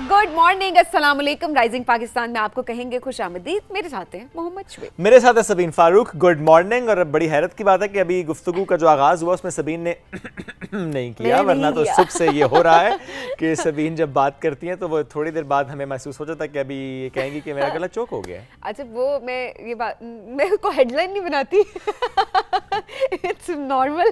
Good morning, अस्सलाम वालेकुम। Rising Pakistan में आपको कहेंगे खुश आमदीद। मेरे साथ हैं मोहम्मद शुएब, मेरे साथ है सबीन फारूक। Good morning. और बड़ी हैरत की बात है कि अभी गुफ्तगू का जो आगाज हुआ उसमें सबीन ने नहीं किया, वरना तो सुबह से ये हो रहा है कि सबीन जब बात करती हैं तो वो थोड़ी देर बाद हमें महसूस हो जाता है कि अभी ये कहेंगी कि मेरा गला चोक हो गया है। अच्छा, वो ये बात मैं को हेडलाइन नहीं बनाती इट्स नॉर्मल।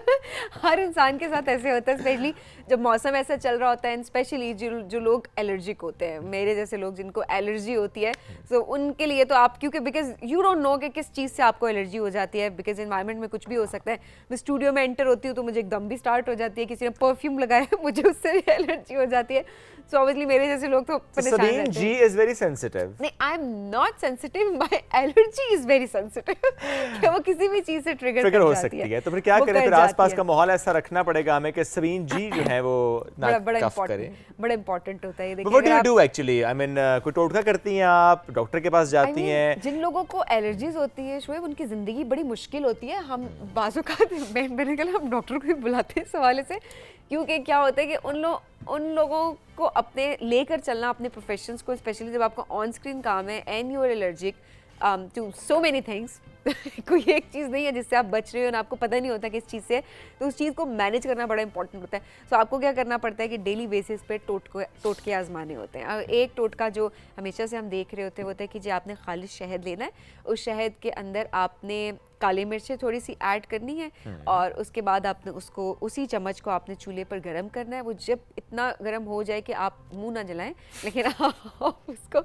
हर इंसान के साथ ऐसे होता है, स्पेशली जब मौसम ऐसा चल रहा होता है, स्पेशली जो लोग एलर्जिक होते हैं, मेरे जैसे लोग जिनको एलर्जी होती है, तो उनके लिए तो आप क्योंकि बिकॉज यू डोंट नो कि किस चीज़ से आपको एलर्जी हो जाती है, बिकॉज एनवायरनमेंट में कुछ भी हो सकता है। मैं स्टूडियो में एंटर होती हूँ तो मुझे एकदम भी स्टार्ट हो जाती है, किसी ने परफ्यूम लगाया मुझे उससे भी एलर्जी हो जाती है। सो ऑब्वियसली मेरे जैसे लोग तो परेशान रहते हैं। सबीन जी इज वेरी सेंसिटिव। नहीं, I am not sensitive, my allergy is very sensitive कि वो किसी भी चीज़ से ट्रिगर हो सकती है। तो फिर क्या करें? फिर आसपास का माहौल ऐसा रखना पड़ेगा हमें कि सबीन जी जो है वो बड़ा इंपॉर्टेंट होता है। What do you do actually? I mean कोई टोटका करती हैं आप, डॉक्टर के पास जाती हैं? जिन लोगों को एलर्जीज होती है शुएब, उनकी जिंदगी बड़ी मुश्किल होती है। हम बाजू का मैंने कहा हम डॉक्टर को भी बुलाते हैं इस हवाले से, क्योंकि क्या होता है कि उन लोगों को अपने लेकर चलना अपने प्रोफेशंस को, स्पेशली जब आपका ऑन स्क्रीन काम है and you are allergic to so many things कोई एक चीज़ नहीं है जिससे आप बच रहे हो और आपको पता नहीं होता किस चीज़ से, तो उस चीज़ को मैनेज करना बड़ा इंपॉर्टेंट होता है। तो आपको क्या करना पड़ता है कि डेली बेसिस पे टोटके आजमाने होते हैं। एक टोटका जो हमेशा से हम देख रहे होते हैं वो होता है कि जी आपने खालिश शहद लेना है, उस शहद के अंदर आपने काली मिर्चें थोड़ी सी ऐड करनी है और उसके बाद आपने उसको उसी चम्मच को आपने चूल्हे पर गर्म करना है। वो जब इतना गर्म हो जाए कि आप मुंह ना जलाएं, लेकिन आप उसको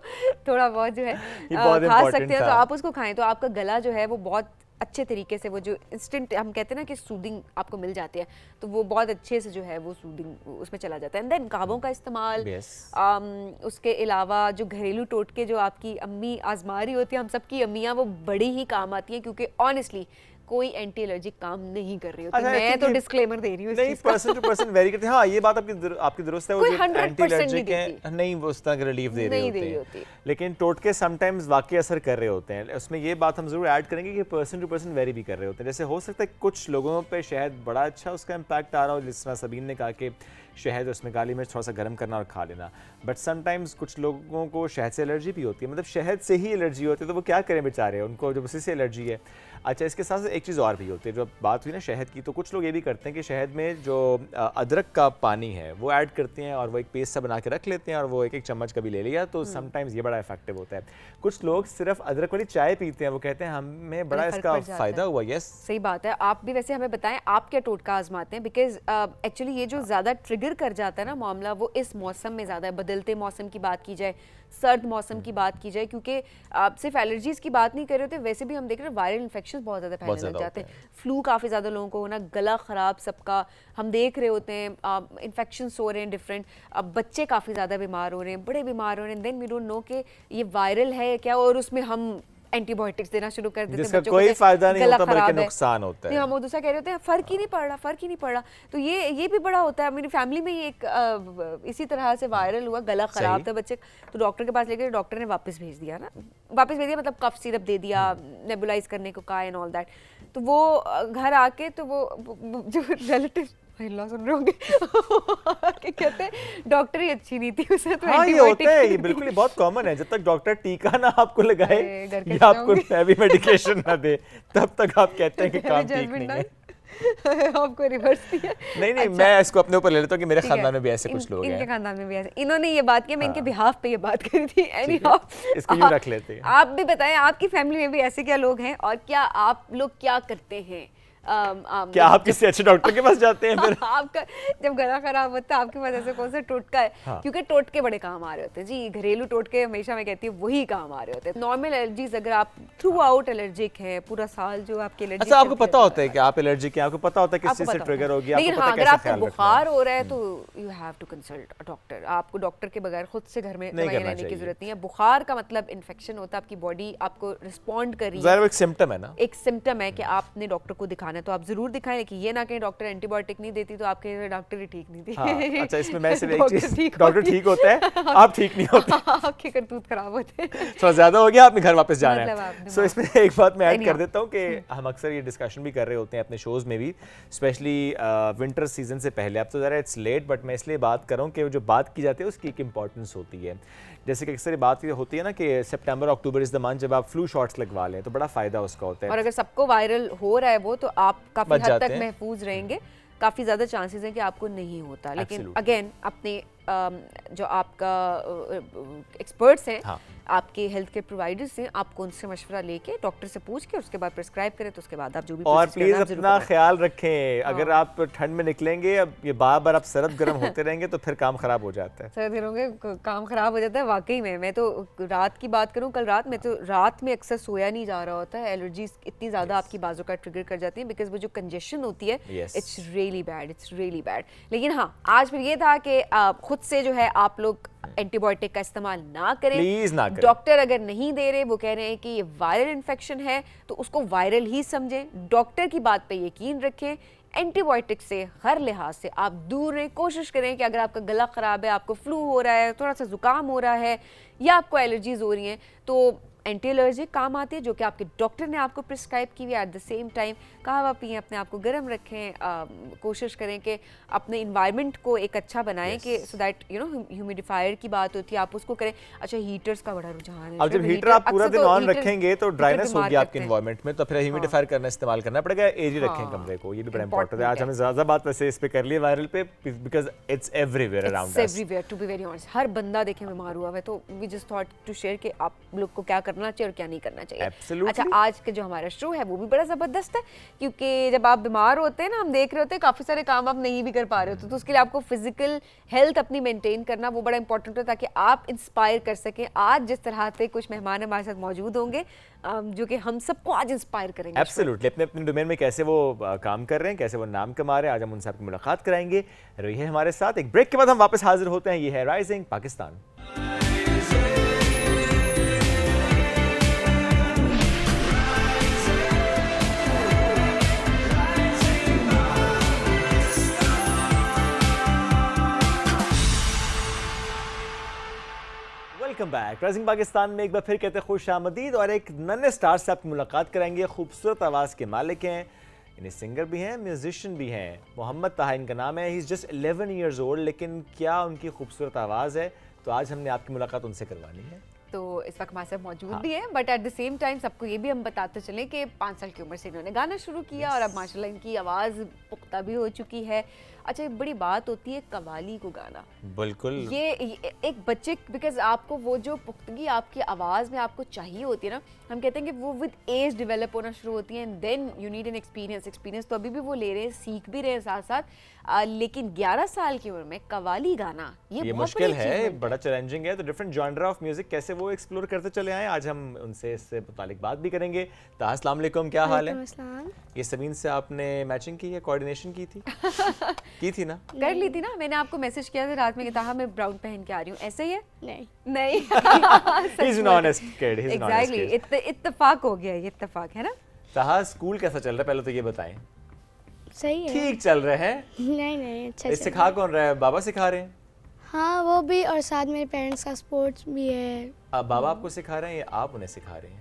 थोड़ा बहुत जो है खा सकते हैं, तो आप उसको खाएं तो आपका गला जो है वो बहुत अच्छे तरीके से, वो जो इंस्टेंट हम कहते हैं ना कि सूदिंग आपको मिल जाती है, तो वो बहुत अच्छे से जो है वो सूदिंग उसमें चला जाता है। एंड देन काबों का इस्तेमाल, उसके अलावा जो घरेलू टोटके जो आपकी अम्मी आजमा रही होती है, हम सबकी अम्मियाँ वो बड़ी ही काम आती हैं, क्योंकि ऑनेस्टली कोई एंटी एलर्जिक काम नहीं कर रही होती। मैं तो डिस्क्लेमर दे रही हूँ, नहीं पर्सन टू पर्सन वेरी करते हैं। हाँ, ये बात आपकी दुरुस्त है, वो जो एंटी एलर्जिक है नहीं वो उस तरह का रिलीफ दे रही होती है, लेकिन टोटके समटाइम्स वाकई असर कर रहे होते हैं। उसमें ये बात हम जरूर ऐड करेंगे कि पर्सन टू पर्सन वेरी भी कर रहे होते हैं। जैसे हो सकता है कुछ लोगों पे शहद बड़ा अच्छा उसका इम्पैक्ट आ रहा हो, जिस तरह सबीन ने कहा कि शहद उसमें काली मिर्च थोड़ा सा गर्म करना और खा लेना, बट समटाइम्स कुछ लोगों को शहद से एलर्जी भी होती है, मतलब शहद से ही एलर्जी होती है, तो वो क्या करें बेचारे, उनको जब उसी से एलर्जी है। अच्छा, इसके साथ साथ एक चीज़ और भी होती है, जो बात हुई ना शहद की, तो कुछ लोग ये भी करते हैं कि शहद में जो अदरक का पानी है वो ऐड करते हैं और वो एक पेस्ट सा बना के रख लेते हैं और वो एक चम्मच कभी ले लिया, तो समटाइम्स ये बड़ा इफेक्टिव होता है। कुछ लोग सिर्फ अदरक वाली चाय पीते हैं, वो कहते हैं हमें बड़ा इसका फ़ायदा हुआ। यस, सही बात है। आप भी वैसे हमें बताएं आप क्या टोटका आजमाते हैं, बिकॉज एक्चुअली ये जो ज़्यादा ट्रिगर कर जाता है ना मामला, वो इस मौसम में ज़्यादा है। बदलते मौसम की बात की जाए, सर्द मौसम की बात की जाए, क्योंकि आप सिर्फ एलर्जीज की बात नहीं कर रहे होते, वैसे भी हम देख रहे हैं वायरल इन्फेक्शन बहुत ज़्यादा फैलने लग जाते हैं। फ्लू काफ़ी ज़्यादा लोगों को होना, गला ख़राब सबका हम देख रहे होते हैं, इन्फेक्शंस हो रहे हैं डिफरेंट, अब बच्चे काफ़ी ज़्यादा बीमार हो रहे हैं, बड़े बीमार हो रहे हैं। देन वी डोंट नो कि ये वायरल है क्या, और उसमें हम एंटीबायोटिक्स देना शुरू कर देते हैं, जिसका कोई फायदा नहीं होता बल्कि नुकसान होता है। हम दूसरा कह रहे होते हैं फर्क ही नहीं पड़ रहा। तो ये भी बड़ा होता है। मेरी फैमिली में ये एक इसी तरह से वायरल हुआ, गला खराब था बच्चे, तो डॉक्टर के पास लेकर डॉक्टर ने वापस भेज दिया मतलब कफ सिरप दे दिया, नेबुलाइज करने को कहा एंड ऑल दैट। तो वो घर आके तो वो जो रिलेटिव सुन रहे होंगे कि कहते हैं डॉक्टर ही अच्छी नहीं थी, उसे तो हाँ, ये होता है, ये बिल्कुल बहुत कॉमन है। जब तक डॉक्टर टीका ना आपको लगाए या आपको हैवी मेडिकेशन ना दे, तब तक आप कहते हैं कि काम ठीक नहीं है। आपको रिवर्स दिया? नहीं, अच्छा। मैं इसको अपने ऊपर ले लेता हूँ कि मेरे खानदान में भी ऐसे कुछ लोग हैं। इनके खानदान में भी ऐसे, इन्होंने ये बात की, मैं इनके बिहाफ पे ये बात करी थी। इसको यूं रख लेते हैं। आप भी बताएं आपकी फैमिली में भी ऐसे क्या लोग हैं, और क्या आप लोग क्या करते हैं? क्या आप किसी अच्छे डॉक्टर के पास जाते हैं फिर? आपका जब गला खराब होता है आपके पास ऐसे कौन सा टोटका है? हाँ। क्योंकि टोटके बड़े काम आ रहे होते हैं जी, घरेलू टोटके हमेशा मैं कहती हूँ वही काम आ रहे होते हैं। नॉर्मल एलर्जीज अगर आप थ्रू आउट एलर्जिक हैं, पूरा साल जो आपकी एलर्जी, अच्छा आपको पता होता है कि आप एलर्जिक हैं, आपको पता होता है किस चीज से ट्रिगर होगी, लेकिन हाँ, अगर आपको बुखार हो रहा है तो you have to consult a doctor. आपको डॉक्टर के बगैर खुद से घर में दवाइयां लेने की जरूरत नहीं है। बुखार का मतलब इन्फेक्शन होता है, आपकी बॉडी आपको रिस्पॉन्ड कर रही है, एक सिम्टम है ना, एक सिम्टम है कि आपने डॉक्टर को दिखाना दिखाना है तो आप जरूर दिखाएं, लेकिन ये ना कहें डॉक्टर एंटीबायोटिक नहीं देती तो आपके डॉक्टर ही ठीक नहीं थी। हाँ, अच्छा इसमें मैं सिर्फ एक चीज, डॉक्टर ठीक होता है, आप ठीक नहीं होते, आपके करतूत खराब होते हैं, थोड़ा ज्यादा हो गया, आपने घर वापस जाना मतलब है। आपने सो इसमें एक बात मैं ऐड कर देता हूँ कि हम अक्सर ये डिस्कशन भी कर रहे होते हैं अपने शोज में भी, स्पेशली विंटर सीजन से पहले। अब तो ज़रा इट्स लेट, बट मैं इसलिए बात कर रहा हूँ कि जो बात की जाती है उसकी एक इंपॉर्टेंस होती है। जैसे कि अक्सर बात होती है ना कि सितंबर अक्टूबर इज़ द मंथ जब आप फ्लू शॉट्स लगवा लें तो बड़ा फ़ायदा उसका होता है। और अगर सबको वायरल हो रहा है वो तो आप काफ़ी हद तक महफूज रहेंगे, काफ़ी ज़्यादा चांसेस हैं कि आपको नहीं होता। लेकिन अगेन अपने जो आपका एक्सपर्ट्स हैं, हाँ, आपके हेल्थ केयर प्रोवाइडर्स हैं, आपको उनसे मशवरा लेके डॉक्टर से पूछ के उसके बाद प्रिस्क्राइब करें, तो उसके बाद आप जो भी और प्लीज अपना ख्याल रखें। अगर आप ठंड में निकलेंगे, अब ये बार बार आप सर्द गर्म होते रहेंगे तो फिर काम खराब हो जाता है। सर्द दिनों में काम खराब हो जाता है वाकई में। मैं तो रात की बात करूं, कल रात में तो रात में अक्सर सोया नहीं जा रहा होता है, एलर्जीज इतनी ज्यादा आपकी बाजू का ट्रिगर कर जाती है बिकॉज वो जो कंजेशन होती है, it's really bad, it's really bad. लेकिन हाँ, आज फिर ये था कि खुद से जो है आप लोग एंटीबायोटिक का इस्तेमाल ना करें, प्लीज ना करें। डॉक्टर अगर नहीं दे रहे, वो कह रहे हैं कि ये वायरल इन्फेक्शन है, तो उसको वायरल ही समझें, डॉक्टर की बात पे यकीन रखें। एंटीबायोटिक से हर लिहाज से आप दूर रहें। कोशिश करें कि अगर आपका गला ख़राब है, आपको फ्लू हो रहा है, थोड़ा सा ज़ुकाम हो रहा है या आपको एलर्जीज हो रही हैं, तो एंटी एलर्जिक काम आती है जो कि आपके डॉक्टर ने आपको प्रिस्क्राइब की हुई है। एट द सेम टाइम कहवा पिएं, अपने आप को गर्म रखें, कोशिश करें कि अपने इन्वायरमेंट को एक अच्छा बनाएं कि so that you know humidifier की बात होती है, आप उसको करें। अच्छा, हीटर्स का बड़ा रुझान है। अब जब हीटर आप पूरा दिन ऑन रखेंगे तो ड्राइनेस होगी आपके इन्वायरमेंट में, तो फिर ह्यूमिडिफायर करना इस्तेमाल करना पड़ेगा। एजी रखें कमरे को, ये भी बड़ा इंपॉर्टेंट है। आज हमने ज़्यादा बात वैसे इस पे कर ली वायरल पे, because it's everywhere around us, everywhere to be very honest. हर बंदा देखें बीमार हुआ है, तो we just thought to share कि आप लोग को क्या करना चाहिए और क्या नहीं करना चाहिए। Absolutely. अच्छा, आज के जो हमारा शो है वो भी बड़ा जबरदस्त है, क्योंकि जब आप बीमार होते हैं ना, हम देख रहे होते हैं काफी सारे काम आप नहीं भी कर पा रहे होते, तो उसके लिए आपको फिजिकल हेल्थ अपनी मेंटेन करना वो बड़ा इंपॉर्टेंट है, ताकि आप इंस्पायर कर सकें। आज जिस तरह से कुछ मेहमान हमारे साथ मौजूद होंगे जो कि हम सबको आज इंस्पायर करेंगे। एब्सोल्युटली, अपने अपने डोमेन में कैसे वो काम कर रहे हैं, कैसे वो नाम कमा रहे हैं, आज हम उनसे आपकी मुलाकात कराएंगे। रहिए हमारे साथ। एक ब्रेक के बाद हम वापस हाजिर होते हैं। ये है rising Pakistan. Welcome back. Rising Pakistan में एक बार फिर कहते हैं खुश आमदीद, और एक नन्हे स्टार से आपकी मुलाकात कराएंगे। खूबसूरत आवाज़ के मालिक हैं, इन्हें सिंगर भी हैं, म्यूजिशियन भी हैं। मोहम्मद ताहा इनका नाम है। He is just 11 years old, लेकिन क्या उनकी खूबसूरत आवाज़ है। तो आज हमने आपकी मुलाकात उनसे करवानी है। तो इस वक्त हमारे साथ मौजूद भी है, but at the same time सबको ये भी हम बताते चलें कि 5 साल की उम्र से इन्होंने गाना शुरू किया और अब माशाल्लाह इनकी आवाज़ पुख्ता भी हो चुकी है। अच्छा, एक बड़ी बात होती है कवाली को गाना। बिल्कुल, ये एक बच्चे, बिकॉज आपको वो जो पुख्तगी आपकी आवाज़ में आपको चाहिए होती है ना, हम कहते हैं कि वो विद एज डेवलप होना शुरू होती है, and then you need an experience तो अभी भी वो ले रहे हैं, सीख भी रहे हैं साथ साथ। लेकिन 11 साल की उम्र में कवाली गाना ये मुश्किल है, बड़ा चैलेंजिंग है। तो डिफरेंट जॉनर ऑफ म्यूजिक कैसे वो एक्सप्लोर करते चले आए, आज हम उनसे इससे मुतालिक बात भी करेंगे। ताहा, अस्सलाम वालेकुम, क्या हाल है? ये समीन से आपने मैचिंग की है, कोऑर्डिनेशन की थी? की थी ना? कर ली थी ना, मैंने आपको मैसेज किया था रात में कि ताहा मैं ब्राउन पहन के आ रही हूँ, ऐसे ही है? नहीं He's an honest kid, he's an honest kid. इत्तेफाक हो गया, ये इत्तेफाक है ना। ताहा, स्कूल कैसा चल रहा है पहले तो ये बताएं। सही है, ठीक चल रहे हैं? नहीं अच्छा सिखा कौन रहा है? बाबा सिखा रहे हैं? हाँ, वो भी, और साथ मेरे पेरेंट्स का स्पोर्ट्स भी है। अब बाबा आपको सिखा रहे हैं या आप उन्हें सिखा रहे हैं?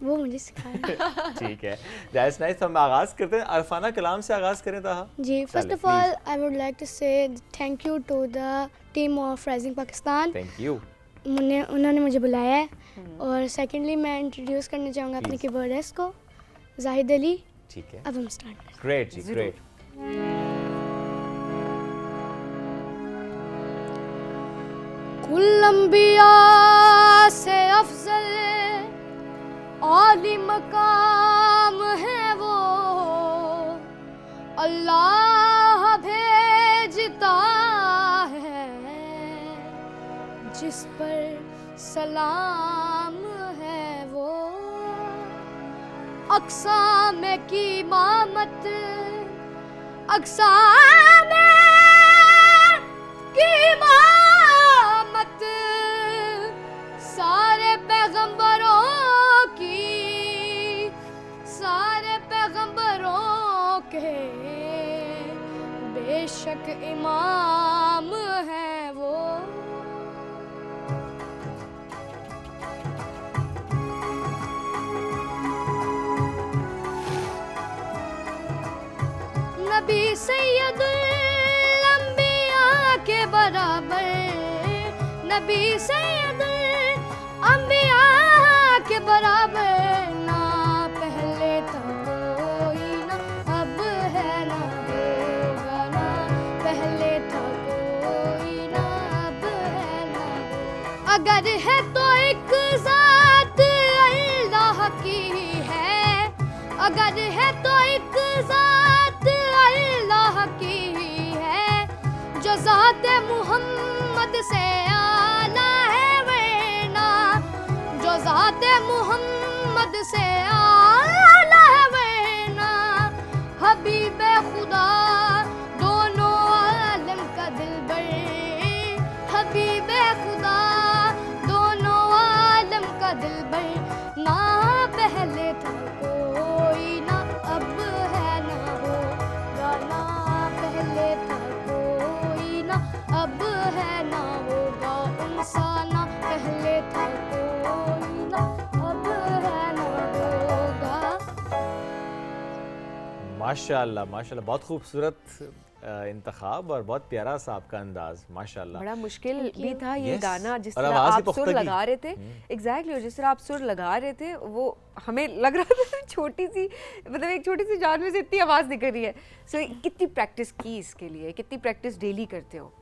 वो मुझे सिखा रहे हैं। ठीक है, दैट्स नाइस। तो हम आगाज करते हैं, अरफाना कलाम से आगाज करें ताहा। जी, first of all I would like to say thank you to the team of Rising Pakistan. Thank you, उन्होंने मुझे बुलाया है। और सेकेंडली मैं इंट्रोड्यूस करना चाहूँगा अपने कीबोर्डिस्ट को, जाहिद अली। ठीक है, अब हम स्टार्ट करें। ग्रेट जी, ग्रेट। कुल अंबिया से अफजल आली मकाम है वो, अल्लाह भेजता है जिस पर सलाम है वो। अक़साम की इमामत, अक़साम की इमामत सारे पैगंबरों की, सारे पैगंबरों इमाम है वो। नबी सैयदुल अंबिया के बराबर, नबी सैयदुल अंबिया के बराबर, ना पहले था कोई ना अब है ना होगा, ना पहले था कोई ना अब है ना होगा। अगर है तो एक ज़ात अल्लाह की है, अगर है तो एक ज़ात अल्लाह की है, जो ज़ात मुहम्मद से आला है, वरना जो ज़ात मुहम्मद से आला है, वरना हबीब खुदा दोनों आलम का दिलबर, हबीब खुदा दोनों आलम का दिलबर, ना पहले था कोई ना अब है ना होगा, ना पहले था कोई ना अब है ना होगा, उनसा ना पहले था कोई ना अब है ना होगा। माशाल्लाह माशाल्लाह, बहुत खूबसूरत इंतखाब और बहुत प्यारा सा आपका अंदाज, माशाल्लाह। बड़ा मुश्किल भी था ये Yes. गाना, जिस और तरह आवाज़ की आप सुर पुख्तगी। लगा रहे थे, एग्जैक्टली, जिस तरह आप सुर लगा रहे थे वो हमें लग रहा था छोटी सी, मतलब एक छोटी सी जान में से इतनी आवाज़ निकल रही है। सो कितनी प्रैक्टिस की इसके लिए, कितनी प्रैक्टिस डेली करते हो?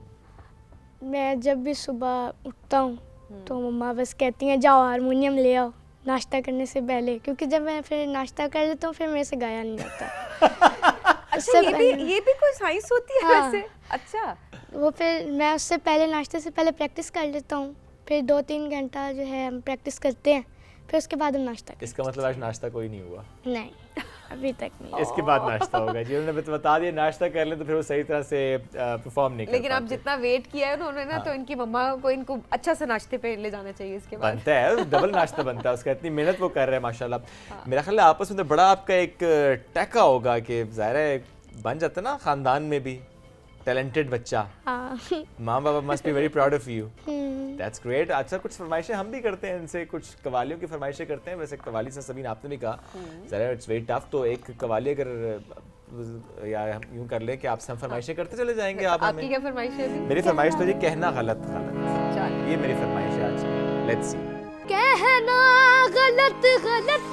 मैं जब भी सुबह उठता हूँ तो मम्मा बस कहती हैं जाओ हारमोनियम ले आओ नाश्ता करने से पहले, क्योंकि जब मैं फिर नाश्ता कर लेता हूँ फिर मेरे से गाया नहीं जाता। अच्छा, ये भी कोई साइंस होती है हाँ। वैसे? अच्छा, वो फिर मैं उससे पहले नाश्ते से पहले प्रैक्टिस कर लेता हूँ, फिर 2-3 घंटा जो है हम प्रैक्टिस करते हैं, फिर उसके बाद हम नाश्ता करते इसका मतलब आज नाश्ता कोई नहीं हुआ? हैं। नहीं, अभी तक नहीं। इसके बाद नाश्ता होगा जी, उन्होंने बता दिया नाश्ता कर लें तो फिर वो सही तरह से परफॉर्म नहीं कर लेकिन आप पाते। जितना वेट किया है उन्होंने ना, तो इनकी मम्मा को इनको अच्छा सा नाश्ते पे ले जाना चाहिए इसके बाद। बनता है, डबल नाश्ता बनता है उसका, इतनी मेहनत वो कर रहे हैं माशाल्लाह। मेरा ख्याल है आपस में तो बड़ा आपका एक टैका होगा कि ज़ाहिर है बन जाता ना खानदान में भी टैलेंटेड बच्चा। हाँ। माँ बाबा must be very proud of you. That's great. अच्छा, कुछ फरमाइशें हम भी करते हैं इनसे, कुछ कवालियों की फरमाइशें करते हैं। वैसे कवाली से सबीन आपने भी कहा ज़रा इट्स वेरी टफ, तो एक कवाली अगर या हम यूं कर ले कि आपसे हम फरमाइशें करते चले जाएंगे। आप आपकी हमें, क्या फरमाइश है अभी? मेरी फरमाइश तो ये कहना गलत गलत, चलिए। ये मेरी फरमाइश है आज। Let's see. कहना गलत गलत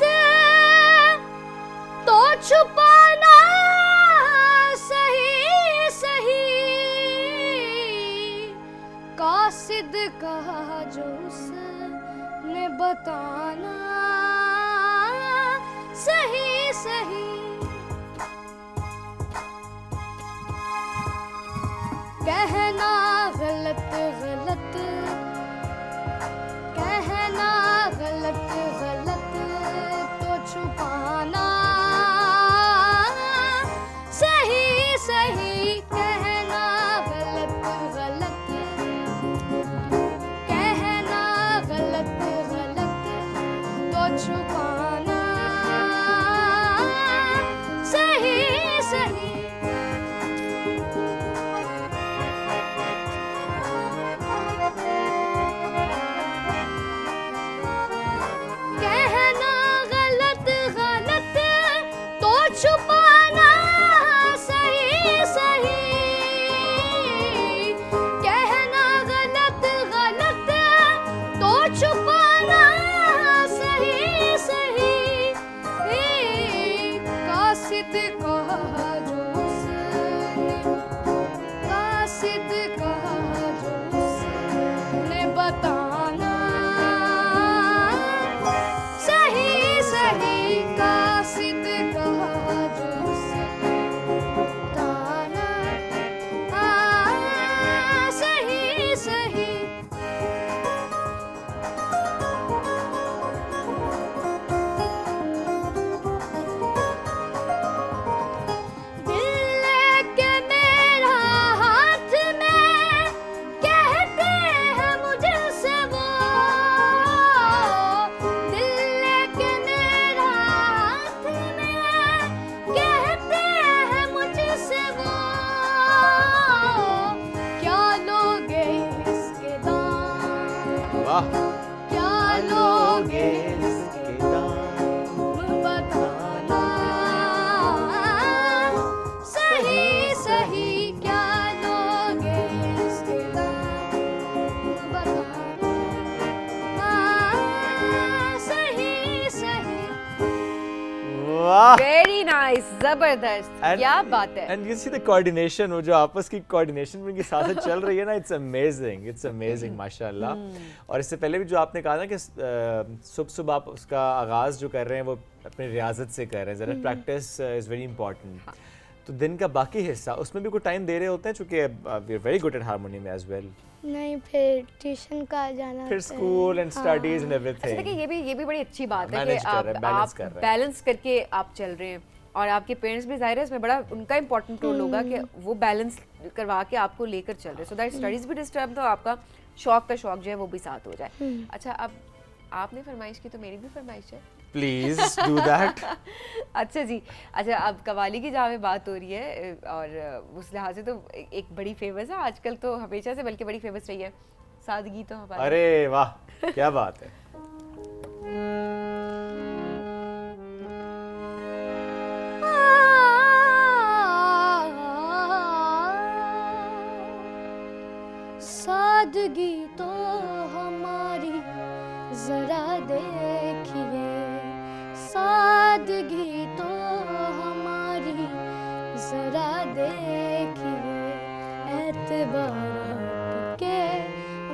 तो छुपाना सही सही, कासिद कहा जो उसने बताना सही सही, कहना गलत गलत, कहना गलत गलत तो छुपाना सही सही, कहना गलत गलत, कहना गलत गलत तो छुपाना सही सही। कहना गलत गलत तो छुपाना सही सही, कहना गलत गलत तो छुपाना सही सही, कासिद कहा जो उसने, कासिद कहा जो उसने बताना सही सही, कासिद कहा जो उसने बताना सही सही। वाह क्या लोगे इसके दाम बताना, सही सही क्या लोगे इसके दाम बताना, सही सही। वाह वेरी नाइस, जबरदस्त, क्या बात है। And you see the coordination, वो जो आपस की कोऑर्डिनेशन उनकी साथ साथ चल रही है ना, इट्स अमेजिंग माशाल्लाह। और इससे पहले भी जो आपने कहा ना कि सुबह सुबह आप उसका आगाज़ जो कर रहे हैं वो अपनी रियाजत से कर रहे हैं, ज़रा प्रैक्टिस इज़ वेरी इंपॉर्टेंट। तो दिन का बाकी हिस्सा उसमें भी कोई टाइम दे रहे होते हैं, चूँकि we are very good at harmonium as well. नहीं, फिर ट्यूशन का जाना, फिर स्कूल एंड स्टडीज एंड अच्छा एवरीथिंग। देखिए, ये भी बड़ी अच्छी बात है कि Manage कर रहे हैं, balance कर आप रहे हैं। बैलेंस करके आप चल रहे हैं, और आपके पेरेंट्स भी जाहिर है इसमें बड़ा उनका इंपॉर्टेंट रोल होगा कि वो बैलेंस करवा के आपको लेकर चल रहे हैं, सो दैट स्टडीज भी डिस्टर्ब तो आपका शौक का शौक जो है वो भी साथ हो जाए। अच्छा, अब आपने फरमाइश की तो मेरी भी फरमाइश है, प्लीज डू दैट। अच्छा जी। अच्छा, अब कवाली की जहाँ में बात हो रही है, और उस लिहाज से तो एक बड़ी फेमस है आजकल, तो हमेशा से बल्कि बड़ी फेमस रही है सादगी तो हमारी। अरे वाह क्या बात है। सादगी तो हमारी जरा देखिए, सादगी तो हमारी जरा देखिए, एतबार के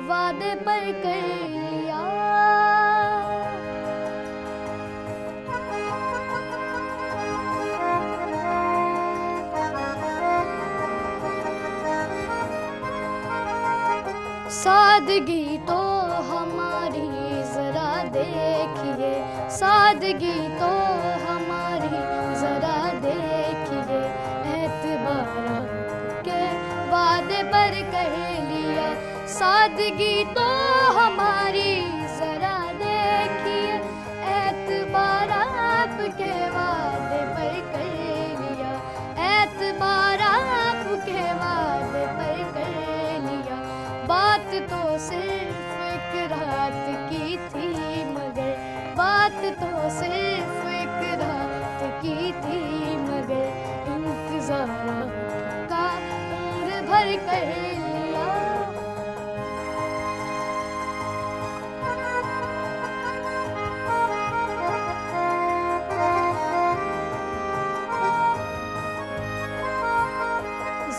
वादे पर कर लिया, सादगी तो हमारी जरा देखिए, सादगी तो हमारी जरा देखिए, एतबार के वादे पर कर लिया, सादगी तो हमारी जरा देखिए, एतबार आपके वादे पर कर लिया, एतबार आपके वादे पर कर लिया, बात तो सिर्फ एक रात की थी मगर, बात तो सिर्फ एक रात की थी मगर, इंतजार का उम्र भर कर लिया।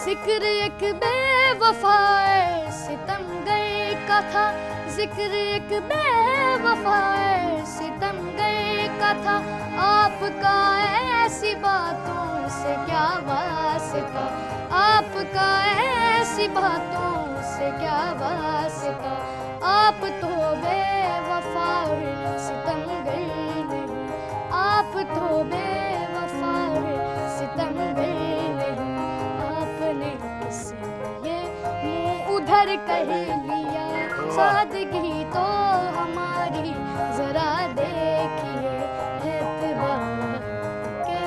जिक्र एक बेवफाए सितमगर का था, जिक्र एक बेवफाए सितमगर का था, आपका ऐसी बातों से क्या वास्ता, आपका ऐसी बातों से क्या वास्ता, आप तो बेवफा सितमगर नहीं, आप तो बेवफा सितमगर नहीं, आपने इसलिए मुँह उधर कर लिया, सादगी तो हमारी जरा देखिए, एतबार के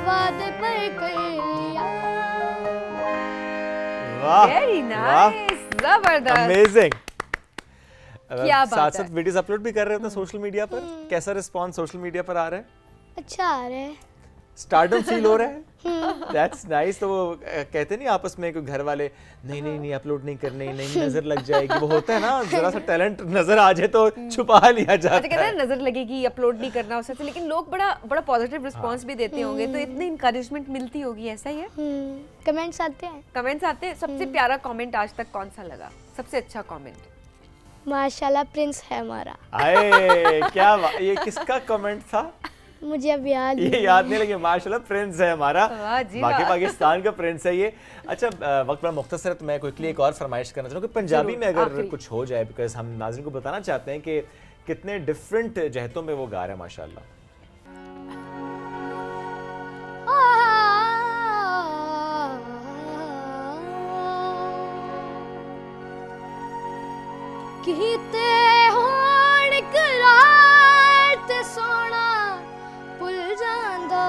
वादे पर कर लिया। वाह वेरी नाइस, जबरदस्त, अमेजिंग। क्या बात साथ साथ है। वीडियोस अपलोड भी कर रहे होते हैं सोशल मीडिया पर, कैसा रिस्पांस सोशल मीडिया पर आ रहा है? अच्छा आ रहा है। स्टार्टअप फील हो रहा है? That's nice. तो वो कहते नहीं आपस में कोई घर वाले, नहीं नहीं नहीं अपलोड नहीं करने, नहीं नजर लग जाएगी, वो होता है ना, जरा सा टैलेंट नजर आ जाए तो छुपा लिया जाता अच्छा, कहते है। हैं नजर लगेगी, अपलोड नहीं करना उससे, लेकिन लोग बड़ा बड़ा पॉजिटिव रिस्पांस भी देते होंगे, तो इतनी इंकरेजमेंट मिलती होगी, ऐसा ही है? कमेंट्स आते हैं। कमेंट्स आते हैं। सबसे प्यारा कमेंट आज तक कौन सा लगा, सबसे अच्छा कमेंट? माशाल्लाह प्रिंस है हमारा। आए क्या ये किसका कमेंट था? मुझे अब याद ये याद नहीं, लेकिन माशाल्लाह प्रिंस है हमारा, वाह जी बाकी वाह। पाकिस्तान का प्रिंस है ये। अच्छा, वक्त बड़ा मुख्तसर है, तो मैं क्विकली एक और फरमाइश करना चाहूँगा कि पंजाबी में अगर आखिरी। कुछ हो जाए, बिकॉज हम नाज़रीन को बताना चाहते हैं कि कितने डिफरेंट जहतों में वो गा रहे हैं माशाल्लाह। कीते होण करार ते सोना भुल जांदा,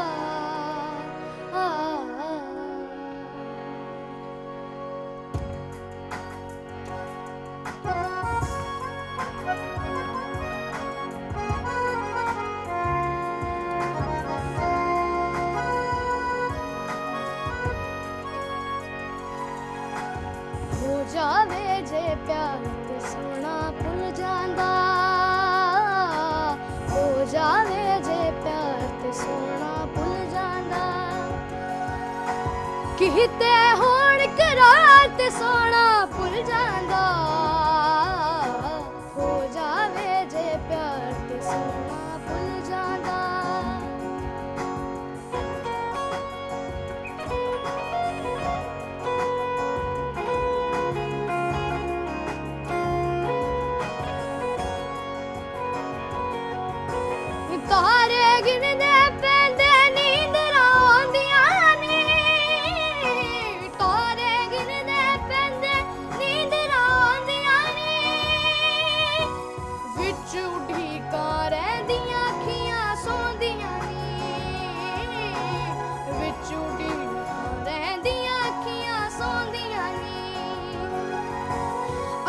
प्यार ते सोना भुल जांदा हो जावे जे प्यार ते सोना भुल जांदा किते होण करार ते सोना भुल जांदा हो जावे जे प्यार ते सोना भुल जांदा तारे गिनदे पैंदे नींदरां आउंदियां ने तारे गिनदे पैंदे नींदरां आउंदियां ने विच उडीकां रहिंदियां अखियां सौंदियां ने विच उडीकां रहिंदियां अखियां सौंदियां ने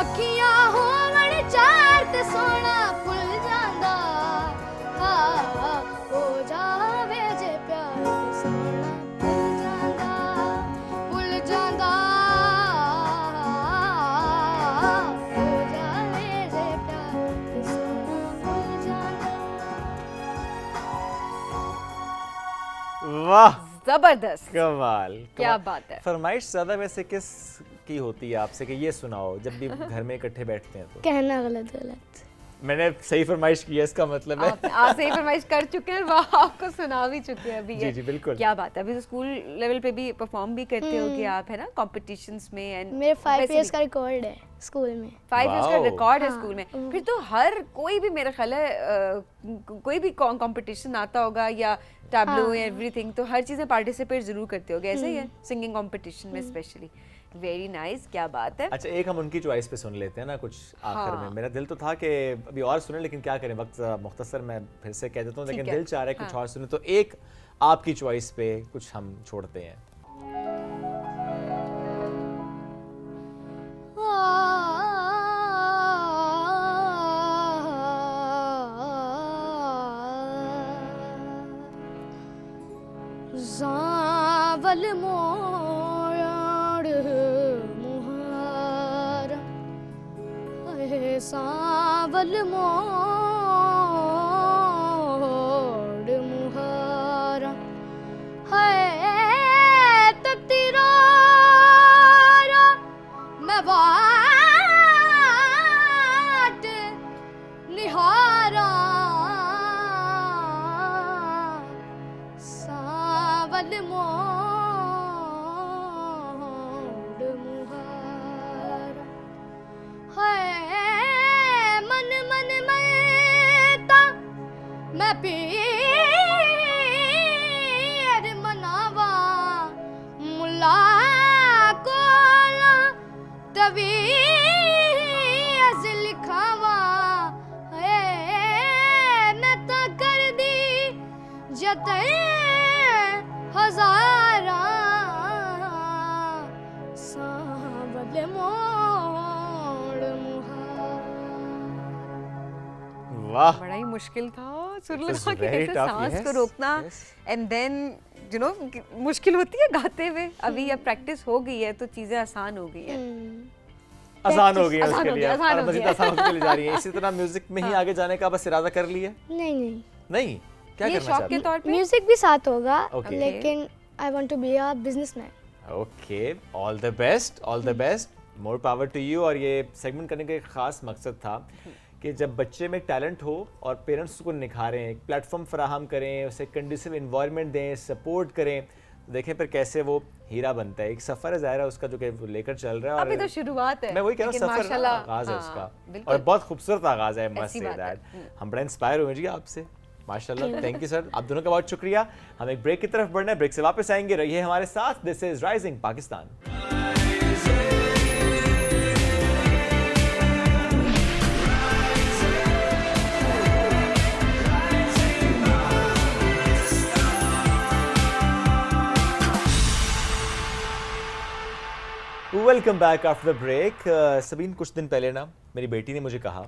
अखियां होवण चार ते सोना भुल जांदा हो जावे जे प्यार ते सोना भुल जांदा हो जावे जे प्यार ते सोना भुल जांदा वाह, जबरदस्त, कमाल क्या बात है। फरमाइश ज्यादा वैसे किस की होती है आपसे कि ये सुनाओ जब भी घर में इकट्ठे बैठते हैं? तो कहना गलत गलत मैंने सही फरमाइश की है, इसका मतलब है आप सही फरमाइश कर चुके हैं, वो आपको सुना भी चुके हैं अभी। जी जी बिल्कुल। क्या बात है, अभी तो स्कूल लेवल पे भी परफॉर्म भी करते हो कि आप, है ना, कॉम्पिटिशंस में। एंड मेरे 5 इयर्स का रिकॉर्ड है स्कूल में 5 इयर्स का Wow. रिकॉर्ड है हाँ। स्कूल में। फिर तो हर कोई भी, मेरा ख्याल है कोई भी कंपटीशन आता होगा या टैब्लो हाँ। या एवरीथिंग, तो हर चीज़ में पार्टिसिपेट जरूर करते होगे, ऐसे ही है सिंगिंग कंपटीशन में स्पेशली। वेरी नाइस, क्या बात है। अच्छा, एक हम उनकी चॉइस पे सुन लेते हैं ना कुछ आखिर हाँ। में। मेरा दिल तो था कि अभी और सुने, लेकिन क्या करें, वक्त मुख्तसर, मैं फिर से कह देता हूँ, ठीक लेकिन है। दिल चाह रहा है कुछ हाँ। और सुने, तो एक आपकी चॉइस पे कुछ हम छोड़ते हैं। जावल मोड़ मुहारा है सावल मोड़ मुहारा है ततीरा मैं बाट निहारा सावल मोड़ मुहारा है मन मन में ता मैं पीर मनावा मुला कोला तवीज़ लिखावा है मैं ता कर दी जतन हजारा सावल मोड़ मुहारा। वाह, बड़ा ही मुश्किल था सुर It was लगा के very कैसे tough, सांस yes, को रोकना, yes. And then you know मुश्किल होती है गाते हुए। अभी अब प्रैक्टिस हो गई है तो चीजें आसान हो गई है। आसान हो गई है आसान उसके हो लिए, गया, आसान और हो मजीद गया। आसान होती चली जा रही है। इसी तरह म्यूजिक में ही आगे जाने का बस इरादा कर लिया? नहीं नहीं नहीं, क्या ये करना शौक चाहते के तौर पे। म्यूजिक भी साथ होगा Okay. लेकिन I want to be a businessman. Okay, all the best, all the best, more power to you. और ये सेगमेंट करने का एक खास मकसद था कि जब बच्चे में टैलेंट हो और पेरेंट्स उसको निखारें, एक प्लेटफॉर्म फराहम करें, उसे कंडीसिव इन्वायरमेंट दें, सपोर्ट करें, तो देखें फिर कैसे वो हीरा बनता है। एक सफ़र है ज़ाहिर है उसका जो कि वो लेकर चल रहा है। और अभी तो शुरुआत है, मैं वही कह रहा हूँ, लेकिन सफ़र माशाल्लाह, आगाज़ है हाँ, उसका, बिल्कुल। और बहुत खूबसूरत आगाज़ है, मस्ट ऐसी से बात है। दैट। हम बड़ा इंस्पायर हुए जी आपसे, माशाल्लाह। थैंक यू सर, आप दोनों का बहुत शुक्रिया। हम एक ब्रेक की तरफ बढ़ना है, ब्रेक से वापस आएंगे, रहिए हमारे साथ। This is Rising Pakistan. Welcome back after the break. Sabeen, कुछ दिन पहले ना मेरी बेटी ने मुझे कहा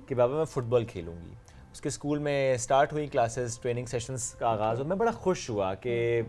कि बाबा मैं फुटबॉल खेलूंगी। उसके स्कूल में स्टार्ट हुई क्लासेस, ट्रेनिंग सेशंस का आगाज़, और मैं बड़ा खुश हुआ कि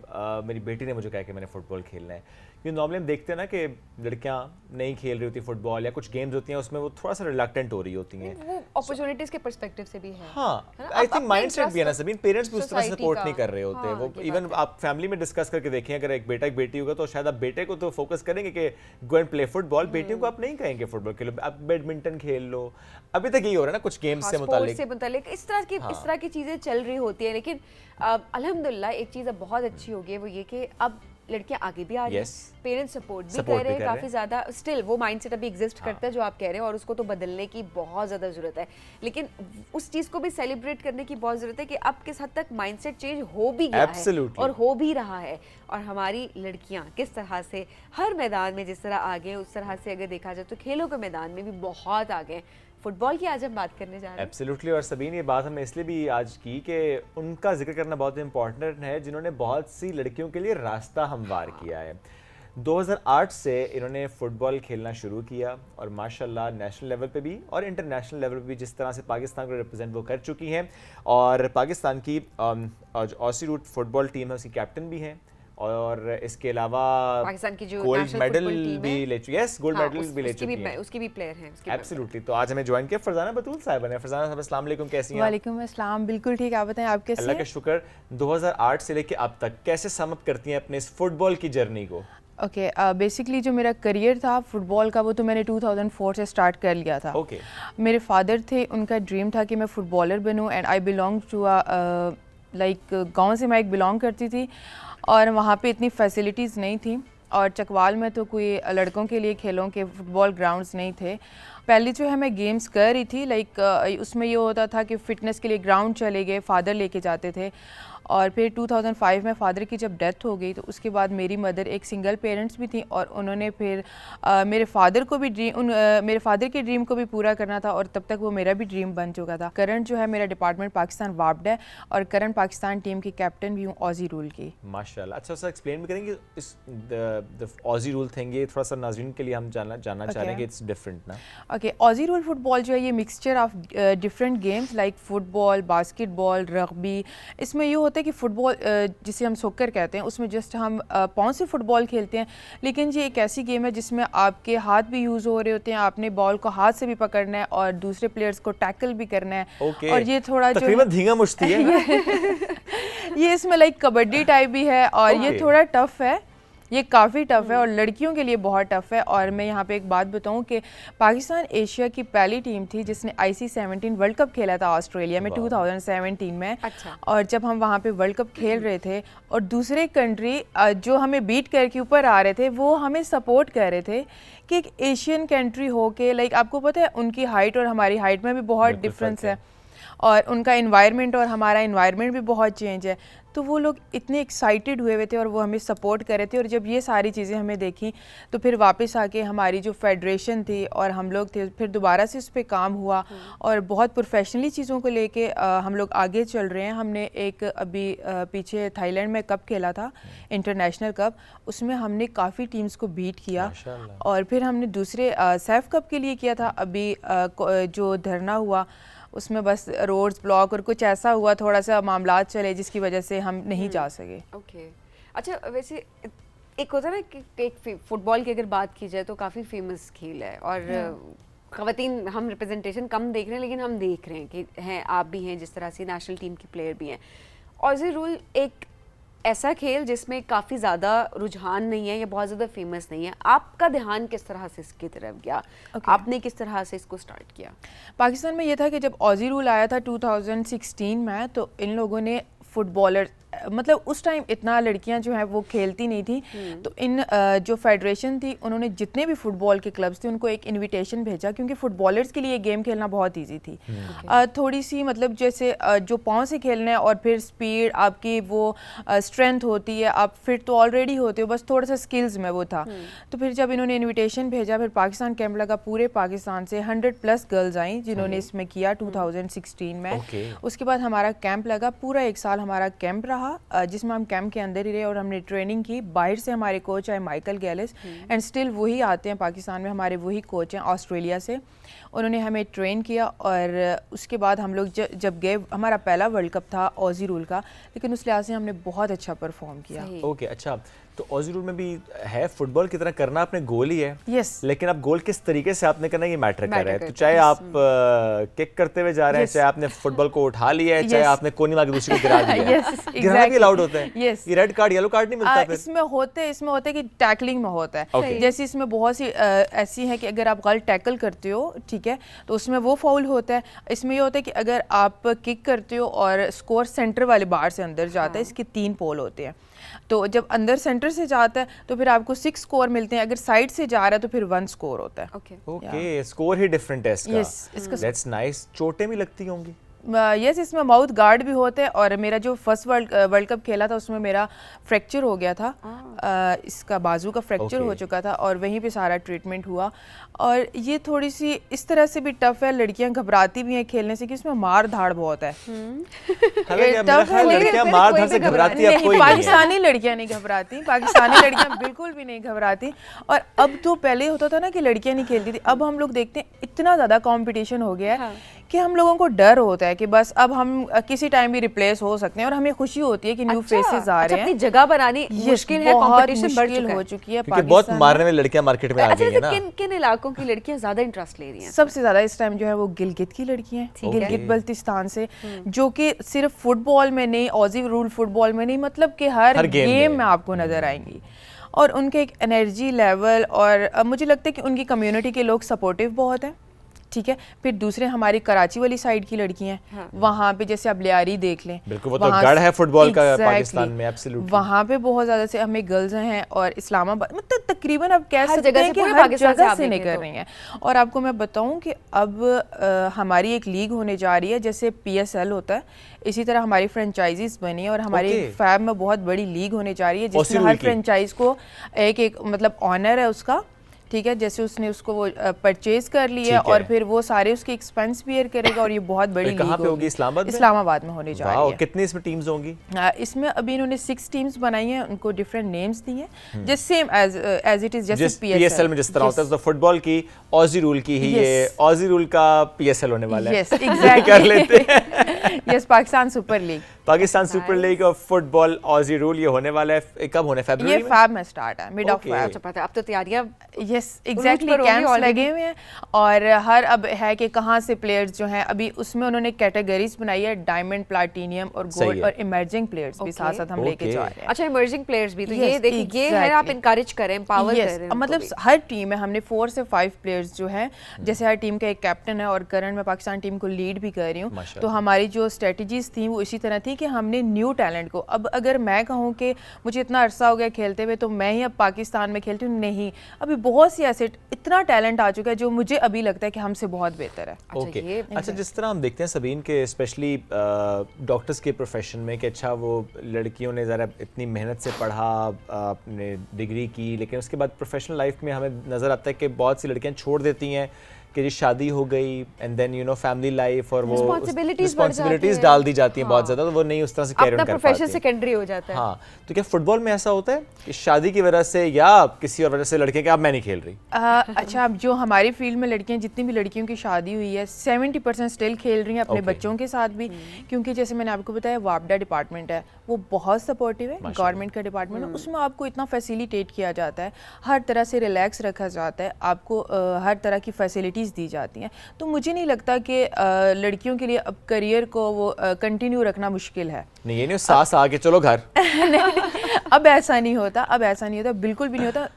मेरी बेटी ने मुझे कहा कि मैंने फ़ुटबॉल खेलना है, ये नॉर्मली हम देखते हैं ना कि लड़कियां नहीं खेल रही होती फुटबॉल या कुछ गेम्स होती हैं उसमें वो थोड़ा सा रिलक्टेंट हो रही होती हैं, वो अपॉर्चुनिटीज के पर्सपेक्टिव से भी है। हाँ, आई थिंक माइंडसेट भी है ना सभी, पेरेंट्स भी उस तरह से सपोर्ट नहीं कर रहे होते। वो इवन आप फैमिली में डिस्कस करके देखें, अगर एक बेटा एक बेटी होगा तो शायद आप बेटे को तो फोकस करेंगे कि गो एंड प्ले फुटबॉल, बेटियों को आप नहीं कहेंगे फुटबॉल खेलो, आप बैडमिंटन खेल लो। अभी तक यही हो रहा है ना कुछ गेम्स से मुताल्लिक इस तरह की चीजें चल रही होती है। लेकिन अल्हम्दुलिल्लाह एक चीज़ अब बहुत अच्छी हो गई है, वो ये कि अब लड़कियां आगे भी आ रही हैं, पेरेंट्स सपोर्ट भी कर रहे हैं काफ़ी ज़्यादा। स्टिल वो माइंडसेट अभी एग्जिस्ट करता है जो आप कह रहे हैं, और उसको तो बदलने की बहुत ज़्यादा ज़रूरत है। लेकिन उस चीज़ को भी सेलिब्रेट करने की बहुत ज़रूरत है कि अब किस हद तक माइंडसेट चेंज हो भी गया है और हो भी रहा है। और हमारी लड़कियां किस तरह से हर मैदान में जिस तरह आगे हैं, उस तरह से अगर देखा जाए तो खेलों के मैदान में भी बहुत आगे हैं। फुटबॉल की आज हम बात करने जा रहे हैं। एब्सोल्युटली। और सबीन, ये बात हमने इसलिए भी आज की कि उनका जिक्र करना बहुत इंपॉर्टेंट है जिन्होंने बहुत सी लड़कियों के लिए रास्ता हमवार किया है। 2008 से इन्होंने फ़ुटबॉल खेलना शुरू किया और माशाल्लाह नेशनल लेवल पे भी और इंटरनेशनल लेवल पे भी जिस तरह से पाकिस्तान को रिप्रेजेंट वो कर चुकी हैं। और पाकिस्तान की ऑसी रूट फुटबॉल टीम है, उसकी कैप्टन भी हैं, और इसके अलावा पाकिस्तान की जो गोल्ड मेडल भी ले चुकी है, गोल्ड मेडल भी ले चुकी है, उसकी भी प्लेयर हैं। एब्सोल्युटली। तो आज हमें ज्वाइन किया फरजाना बतूल साहिबा ने। फरजाना साहब अस्सलाम वालेकुम, कैसी हैं? वालेकुम अस्सलाम, बिल्कुल ठीक, आप बताएं आप कैसे हैं? अल्लाह का शुक्र। 2008 से लेके अब तक कैसे सम अप करती हैं अपने इस फुटबॉल की जर्नी को? ओके, बेसिकली जो मेरा करियर था फुटबॉल का वो तो मैंने 2004 से स्टार्ट कर लिया था। ओके। मेरे फादर थे, उनका ड्रीम था कि मैं फ़ुटबॉलर बनूं and I belong to like गांव से मैं एक बिलोंग करती थी और वहाँ पे इतनी फैसिलिटीज़ नहीं थी, और चकवाल में तो कोई लड़कों के लिए खेलों के फुटबॉल ग्राउंड्स नहीं थे। पहले जो है मैं गेम्स कर रही थी, लाइक उसमें ये होता था कि फ़िटनेस के लिए ग्राउंड चले गए, फादर लेके जाते थे। और फिर 2005 में फ़ादर की जब डेथ हो गई तो उसके बाद मेरी मदर एक सिंगल पेरेंट्स भी थी, और उन्होंने फिर मेरे फ़ादर को भी मेरे फ़ादर के ड्रीम को भी पूरा करना था, और तब तक वो मेरा भी ड्रीम बन चुका था। करंट जो है मेरा डिपार्टमेंट पाकिस्तान वाप्ड है और करंट पाकिस्तान टीम की कैप्टन भी हूँ ऑजी रूल की। माशाल्लाह। अच्छा सर, एक्सप्लेन भी करेंगे इस द ऑजी रूल थिंग, ये थोड़ा सा नाज़रीन के लिए हम जानना चाह रहे हैं कि इट्स डिफरेंट ना। ओके, ऑजी रूल फुटबॉल जो है ये mixture of different games like football, basketball, rugby. इसमें ये होता है कि फ़ुटबॉल जिसे हम सोकर कहते हैं उसमें जस्ट हम पाँव से फ़ुटबॉल खेलते हैं, लेकिन ये एक ऐसी गेम है जिसमें आपके हाथ भी यूज़ हो रहे होते हैं, आपने बॉल को हाथ से भी पकड़ना है और दूसरे प्लेयर्स को टैकल भी करना है। और ये थोड़ा तकरीबन धींगा मुश्ती है ये इसमें लाइक कबड्डी टाइप भी है, और ये थोड़ा टफ है, ये काफ़ी टफ़ है और लड़कियों के लिए बहुत टफ़ है। और मैं यहाँ पे एक बात बताऊँ कि पाकिस्तान एशिया की पहली टीम थी जिसने IC17 वर्ल्ड कप खेला था ऑस्ट्रेलिया में 2017 में। अच्छा। और जब हम वहाँ पे वर्ल्ड कप खेल रहे थे और दूसरे कंट्री जो हमें बीट करके ऊपर आ रहे थे वो हमें सपोर्ट कर रहे थे कि एक एशियन कंट्री हो के, लाइक आपको पता है उनकी हाइट और हमारी हाइट में भी बहुत डिफरेंस है, और उनका इन्वायरमेंट और हमारा इन्वायरमेंट भी बहुत चेंज है, तो वो लोग इतने एक्साइटेड हुए थे और वो हमें सपोर्ट कर रहे थे। और जब ये सारी चीज़ें हमें देखी तो फिर वापस आके हमारी जो फेडरेशन थी और हम लोग थे, फिर दोबारा से उस पर काम हुआ और बहुत प्रोफेशनली चीज़ों को लेके हम लोग आगे चल रहे हैं। हमने एक अभी पीछे थाईलैंड में कप खेला था, इंटरनेशनल कप, उसमें हमने काफ़ी टीम्स को बीट किया, और फिर हमने दूसरे सैफ कप के लिए किया था अभी जो धरना हुआ उसमें बस रोड्स ब्लॉक और कुछ ऐसा हुआ, थोड़ा सा मामलात चले जिसकी वजह से हम नहीं जा सके। ओके। अच्छा, वैसे एक होता है ना कि एक फुटबॉल की अगर बात की जाए तो काफ़ी फेमस खेल है, और ख़वातीन हम रिप्रेजेंटेशन कम देख रहे हैं लेकिन हम देख रहे हैं कि हैं, आप भी हैं, जिस तरह से नेशनल टीम के प्लेयर भी हैं। ऑजी रूल एक ऐसा खेल जिसमें काफ़ी ज़्यादा रुझान नहीं है या बहुत ज़्यादा फेमस नहीं है, आपका ध्यान किस तरह से इसकी तरफ गया? आपने किस तरह से इसको स्टार्ट किया? पाकिस्तान में ये था कि जब ऑजी रूल आया था 2016 में, तो इन लोगों ने फुटबॉलर, मतलब उस टाइम इतना लड़कियां जो हैं वो खेलती नहीं थी, तो इन जो फेडरेशन थी उन्होंने जितने भी फुटबॉल के क्लब्स थे उनको एक इनविटेशन भेजा, क्योंकि फुटबॉलर्स के लिए गेम खेलना बहुत इजी थी। थोड़ी सी मतलब जैसे जो पाँव से खेलना है और फिर स्पीड आपकी वो स्ट्रेंथ होती है, आप फिट तो ऑलरेडी होते हो, बस थोड़ा सा स्किल्स में वो था। तो फिर जब इन्होंने इन्विटेशन भेजा, फिर पाकिस्तान कैंप लगा, पूरे पाकिस्तान से 100+ गर्ल्स आई जिन्होंने इसमें किया 2016 में। उसके बाद हमारा कैंप लगा, पूरा एक साल हमारा कैंप रहा जिसमें हम कैंप के अंदर ही रहे और हमने ट्रेनिंग की। बाहर से हमारे कोच आए माइकल गैलिस, एंड स्टिल वही आते हैं पाकिस्तान में, हमारे वही कोच हैं ऑस्ट्रेलिया से, उन्होंने हमें ट्रेन किया। और उसके बाद हम लोग जब गए, हमारा पहला वर्ल्ड कप था ऑजी रूल का, लेकिन उस लिहाज से हमने बहुत अच्छा परफॉर्म किया। ओके। अच्छा, तो ऑजी रूल में भी है फुटबॉल की तरह करना आपने गोल ही है, यस, लेकिन अब गोल किस तरीके से आपने करना ये मैटर कर रहा है। तो चाहे आप किक करते हुए जा रहे हैं, चाहे आपने फुटबॉल को उठा लिया है, चाहे आपने कोनी मार के दूसरी को गिरा दिया है, गिराना भी अलाउड होता है। ये रेड कार्ड येलो कार्ड नहीं मिलता फिर? इसमें होते हैं कि टैकलिंग में होता है। जैसे इसमें बहुत सी ऐसी है कि अगर आप गलत टैकल करते हो, ठीक है, तो उसमें वो फाउल होता है। इसमें ये होता है कि अगर आप किक करते हो और स्कोर सेंटर वाले बार से अंदर जाता है, इसके 3 पोल होते हैं। तो जब अंदर सेंटर से जाता है तो फिर आपको 6 स्कोर मिलते हैं, अगर साइड से जा रहा है तो फिर 1 स्कोर होता है। ओके, स्कोर ही डिफरेंट है इसका। That's nice. चोटें भी लगती होंगी? यस, इसमें माउथ गार्ड भी होते हैं और मेरा जो फर्स्ट वर्ल्ड कप खेला था उसमें मेरा फ्रैक्चर हो गया था, इसका बाजू का फ्रैक्चर हो चुका था और वहीं पे सारा ट्रीटमेंट हुआ। और ये थोड़ी सी इस तरह से भी टफ है, लड़कियां घबराती भी हैं खेलने से कि इसमें मार धाड़ बहुत है। पाकिस्तानी लड़कियां नहीं घबराती, पाकिस्तानी लड़कियां बिल्कुल भी नहीं घबराती। और अब तो पहले होता था ना कि लड़कियां नहीं खेलती थी, अब हम लोग देखते हैं इतना ज्यादा कंपटीशन हो गया है कि हम लोगों को डर होता है कि बस अब हम किसी टाइम भी रिप्लेस हो सकते हैं और हमें खुशी होती है कि न्यू फेसेस आ रहे हैं। अपनी जगह बनानी मुश्किल है, कंपटीशन बढ़ हो चुकी है, क्योंकि बहुत मारने में लड़कियां मार्केट में आ गई हैं ना। किन इलाकों की लड़कियां ज्यादा इंटरेस्ट ले रही हैं? सबसे ज्यादा इस टाइम जो है वो गिलगित की लड़कियां हैं, गिलगित बल्तिस्तान से, जो कि सिर्फ फुटबॉल में नहीं, ऑजी रूल फुटबॉल में नहीं, मतलब कि हर गेम में आपको नजर आएंगी। और उनके एक एनर्जी लेवल और मुझे लगता है कि उनकी कम्युनिटी के लोग सपोर्टिव बहुत हैं, ठीक है। फिर दूसरे हमारी कराची वाली साइड की लड़कियां हैं, हाँ। वहाँ पे जैसे अब लियारी देख लें, बिल्कुल वो तो गढ़ है फुटबॉल का पाकिस्तान में, एब्सोल्युटली वहाँ पे बहुत ज्यादा से हमें गर्ल्स हैं और इस्लामाबाद, मतलब तकरीबन अब कह सकते हैं कि हर जगह से निकल रही हैं। और आपको मैं बताऊं कि अब हमारी एक लीग होने जा रही है, जैसे PSL होता है, इसी तरह हमारी फ्रेंचाइजीज बनी और हमारी फैब में बहुत बड़ी लीग होने जा रही है, जिसमें हर फ्रेंचाइज को एक मतलब ऑनर है उसका, ठीक है। जैसे उसने उसको वो परचेज कर लिया और फिर वो सारे उसके एक्सपेंस बियर करेगा और ये बहुत बड़ी लीग होगी। इस्लामाबाद में होने जा रही है। कितनी इसमें टीम्स होंगी? इसमें अभी इन्होंने 6 टीम्स बनाई हैं, उनको डिफरेंट नेम्स दिए हैं, just same as it is जैसे PSL में जिस तरह होता है। तो फुटबॉल की ऑजी रूल की ही ये ऑजी रूल का PSL होने वाला है। यस, एग्जैक्टली कर लेते हैं। Yes, Pakistan super league, Pakistan super league और फुटबॉल ऑजी रूल ये होने वाला है। कब होने? फरवरी में? ये फैब में स्टार्ट है, मिड ऑफ फैब। अब तो तैयारियां, यस एग्जैक्टली, कैंप्स लगे हुए हैं और हर अब है कि कहाँ से प्लेयर्स जो हैं, अभी उसमें उन्होंने कैटेगरीज बनाई है, डायमंड, प्लैटिनियम और गोल्ड, और इमर्जिंग प्लेयर्स भी साथ साथ हम लेके जा रहे हैं। अच्छा, इमर्जिंग प्लेयर्स भी, तो ये देखिए ये है आप इनकरेज करें, एम्पावर करें। मतलब हर टीम में हमने 4 से 5 प्लेयर्स जो हैं, जैसे हर टीम का एक कैप्टन है और करंट में पाकिस्तान टीम को लीड भी कर रही हूँ। तो हमारी जो स्ट्रेटजीज थी वो इसी तरह थी कि हमने न्यू टैलेंट को, अब अगर मैं कहूँ कि मुझे इतना अरसा हो गया खेलते हुए तो मैं ही अब पाकिस्तान में खेलती हूँ, नहीं, अभी बहुत सी ऐसे इतना टैलेंट आ चुका है जो मुझे अभी लगता है कि हमसे बहुत बेहतर है। ओके, अच्छा, जिस तरह हम देखते हैं सबीन के स्पेशली डॉक्टर्स के प्रोफेशन में कि अच्छा वो लड़कियों ने ज़रा इतनी मेहनत से पढ़ा, अपने डिग्री की, लेकिन उसके बाद प्रोफेशनल लाइफ में हमें नज़र आता है कि बहुत सी लड़कियां छोड़ देती हैं कि जी शादी हो गई and then you know family life और वो रिस्पॉन्सिबिलिटीज डाल दी जाती हैं बहुत ज़्यादा, तो वो नहीं उस तरह से कैरी ऑन कर पाती, अपना प्रोफेशन सेकेंडरी हो जाता है। हाँ, तो क्या फुटबॉल में ऐसा होता है कि शादी की वजह से या किसी और वजह से लड़कियां, क्या अब मैं नहीं खेल रही? अच्छा, अब जो हमारी फील्ड में लड़कियां, जितनी भी लड़कियों की शादी हुई है, 70% स्टिल खेल रही हैं अपने बच्चों के साथ भी, क्योंकि जैसे मैंने आपको बताया वापडा डिपार्टमेंट है, वो बहुत सपोर्टिव है, गवर्नमेंट का डिपार्टमेंट है, उसमें आपको इतना फैसिलिटेट किया जाता है, हर तरह से रिलैक्स रखा जाता है, आपको हर तरह की फैसिलिटीज़ दी जाती हैं। तो मुझे नहीं लगता कि लड़कियों के लिए अब करियर को वो कंटिन्यू रखना मुश्किल है। नहीं, ये नहीं सास आके चलो घर नहीं, अब ऐसा नहीं होता, अब ऐसा नहीं होता, बिल्कुल भी नहीं होता।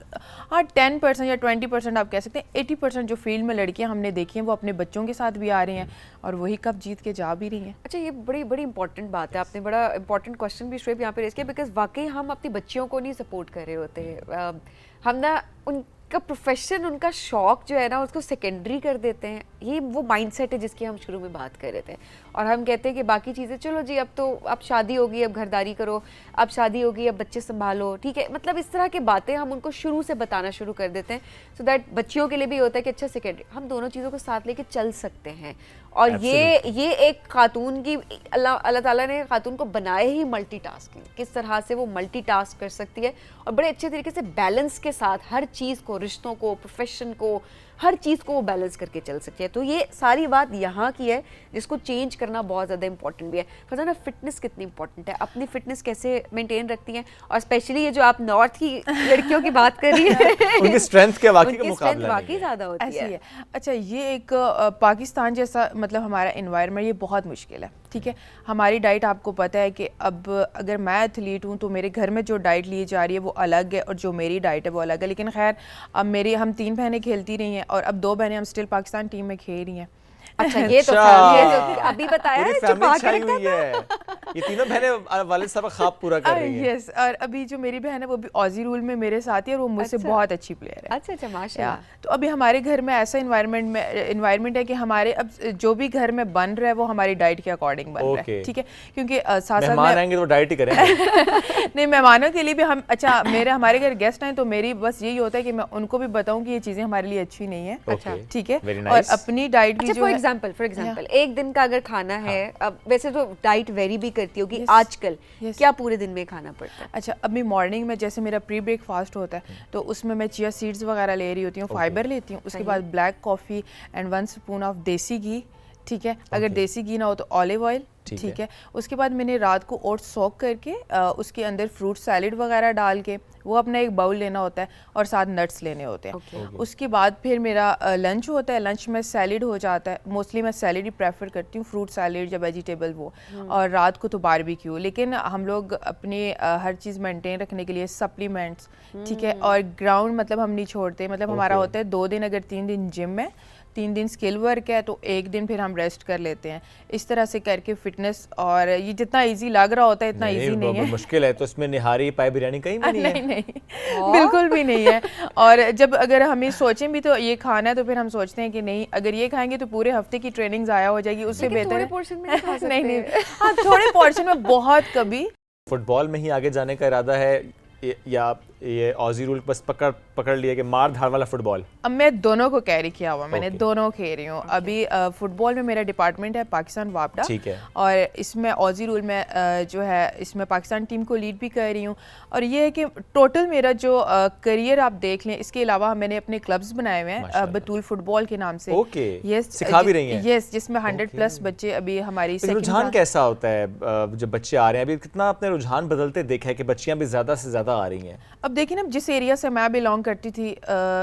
हाँ, 10% या 20% आप कह सकते हैं, 80% जो फील्ड में लड़कियां हमने देखी हैं वो अपने बच्चों के साथ भी आ रही हैं और वही कप जीत के जा भी रही हैं। अच्छा, ये बड़ी बड़ी इंपॉर्टेंट बात है, आपने बड़ा इंपॉर्टेंट क्वेश्चन भी शुएब यहाँ पे रेज़ किया, बिकॉज वाकई हम अपनी बच्चियों को नहीं सपोर्ट कर रहे होते, हम ना उनका प्रोफेशन, उनका शौक जो है ना उसको सेकेंडरी कर देते हैं। ये वो माइंडसेट है जिसकी हम शुरू में बात कर रहे थे, और हम कहते हैं कि बाकी चीज़ें चलो जी, अब तो अब शादी होगी, अब घरदारी करो, अब शादी होगी, अब बच्चे संभालो, ठीक है, मतलब इस तरह की बातें हम उनको शुरू से बताना शुरू कर देते हैं, सो दैट बच्चियों के लिए भी होता है कि अच्छा सेकेंडरी, हम दोनों चीज़ों को साथ लेके चल सकते हैं। और ये एक खातून की, अल्लाह ताला ने खातून को बनाए ही मल्टीटास्किंग, किस तरह से वो मल्टीटास्क कर सकती है और बड़े अच्छे तरीके से बैलेंस के साथ हर चीज़ को, रिश्तों को, प्रोफेशन को, हर चीज़ को वो बैलेंस करके चल सकती है। तो ये सारी बात यहाँ की है जिसको चेंज करना बहुत ज़्यादा इंपॉर्टेंट भी है। फरजाना, फिटनेस कितनी इंपॉर्टेंट है, अपनी फिटनेस कैसे मेंटेन रखती हैं, और स्पेशली ये जो आप नॉर्थ की लड़कियों की बात कर रही है उनकी स्ट्रेंथ के वाकई ज़्यादा होती है। अच्छा, ये एक पाकिस्तान जैसा मतलब हमारा इन्वायरमेंट ये बहुत मुश्किल है, ठीक है। हमारी डाइट आपको पता है कि अब अगर मैं एथलीट हूँ तो मेरे घर में जो डाइट ली जा रही है वो अलग है और जो मेरी डाइट है वो अलग है। लेकिन खैर अब हम 3 बहनें खेलती रही हैं और अब 2 बहनें हम स्टिल पाकिस्तान टीम में खेल रही हैं। अच्छा, ये तो अभी बताया है, छुपा के रखा था। ये तीनों बहनें वालिद साहब का ख्वाब पूरा कर रही हैं। यस, और अभी जो मेरी बहन है वो भी ऑजी रूल में मेरे साथ ही है और वो मुझसे बहुत अच्छी प्लेयर है। अच्छा, माशाल्लाह। तो अभी हमारे घर में ऐसा इन्वायरमेंट है कि हमारे अब जो भी घर में बन रहा है वो हमारी डाइट के अकॉर्डिंग बन रहा है, ठीक है। क्योंकि साथ मेहमान आएंगे तो डाइट ही करेंगे। नहीं, मेहमानों के लिए भी हम, अच्छा हमारे घर गेस्ट आए तो मेरी बस यही होता है कि मैं उनको भी बताऊं कि ये चीजें हमारे लिए अच्छी नहीं है, ठीक है। और अपनी डाइट भी जो है, फॉर एग्जांपल एक दिन का अगर खाना है, अब वैसे तो डाइट वेरी भी करती होगी आजकल, क्या पूरे दिन में खाना पड़ता है? अच्छा, अभी मॉर्निंग में जैसे मेरा प्री ब्रेकफास्ट होता है तो उसमें मैं चिया सीड्स वगैरह ले रही होती हूँ, फाइबर लेती हूँ, उसके बाद black coffee and 1 spoon of देसी घी, ठीक है। अगर देसी घी ना हो तो ऑलिव ऑयल, ठीक है। उसके बाद मैंने रात को ओट्स सोक करके उसके अंदर फ्रूट सैलेड वगैरह डाल के वो अपना एक बाउल लेना होता है और साथ नट्स लेने होते हैं। उसके बाद फिर मेरा लंच होता है, लंच में सैलेड हो जाता है, मोस्टली मैं सैलेड ही प्रेफर करती हूँ, फ्रूट सैलेड या वेजिटेबल वो, और रात को तो बारबेक्यू। लेकिन हम लोग अपनी हर चीज़ मेंटेन रखने के लिए सप्लीमेंट्स, ठीक है, और ग्राउंड मतलब हम नहीं छोड़ते, मतलब हमारा होता है 2 दिन, अगर 3 दिन जिम में, 3 दिन स्किल वर्क है तो 1 दिन फिर हम रेस्ट कर लेते हैं। इस तरह से करके फिटनेस, और ये जितना इजी लग रहा होता है इतना इजी नहीं है, मुश्किल है। तो इसमें निहारी पाई बिरयानी कहीं भी नहीं है? नहीं, बिल्कुल भी नहीं है। और जब अगर हमें सोचें भी तो ये खाना है तो फिर हम सोचते हैं कि नहीं, अगर ये खाएंगे तो पूरे हफ्ते की ट्रेनिंग ज़ाया हो जाएगी, उससे बेहतर थोड़े पोर्शन में खा सकते हैं। नहीं, हाँ थोड़े पोर्शन में, बहुत कभी। फुटबॉल में ही आगे जाने का इरादा है या ये ऑजी रूल बस पकड़ लिया कि मार धाड़ वाला फुटबॉल? अब मैं दोनों को कैरी किया हुआ, मैंने दोनों खेल रही हूँ। अभी फुटबॉल में मेरा डिपार्टमेंट है पाकिस्तान वापडा, ठीक है, और इसमें ऑजी रूल में जो है इसमें पाकिस्तान टीम को लीड भी कर रही हूँ। और ये है कि टोटल मेरा जो करियर आप देख लें, इसके अलावा मैंने अपने क्लब्स बनाए हुए हैं बतूल फुटबॉल के नाम से। यस, सिखा भी रही हैं? यस, जिसमें 100+ बच्चे अभी हमारी। रुझान कैसा होता है जब बच्चे आ रहे हैं? अभी कितना आपने रुझान बदलते देखा है कि बच्चियां भी ज्यादा से ज्यादा आ रही हैं? अब देखिए ना, जिस एरिया से मैं बिलोंग करती थी,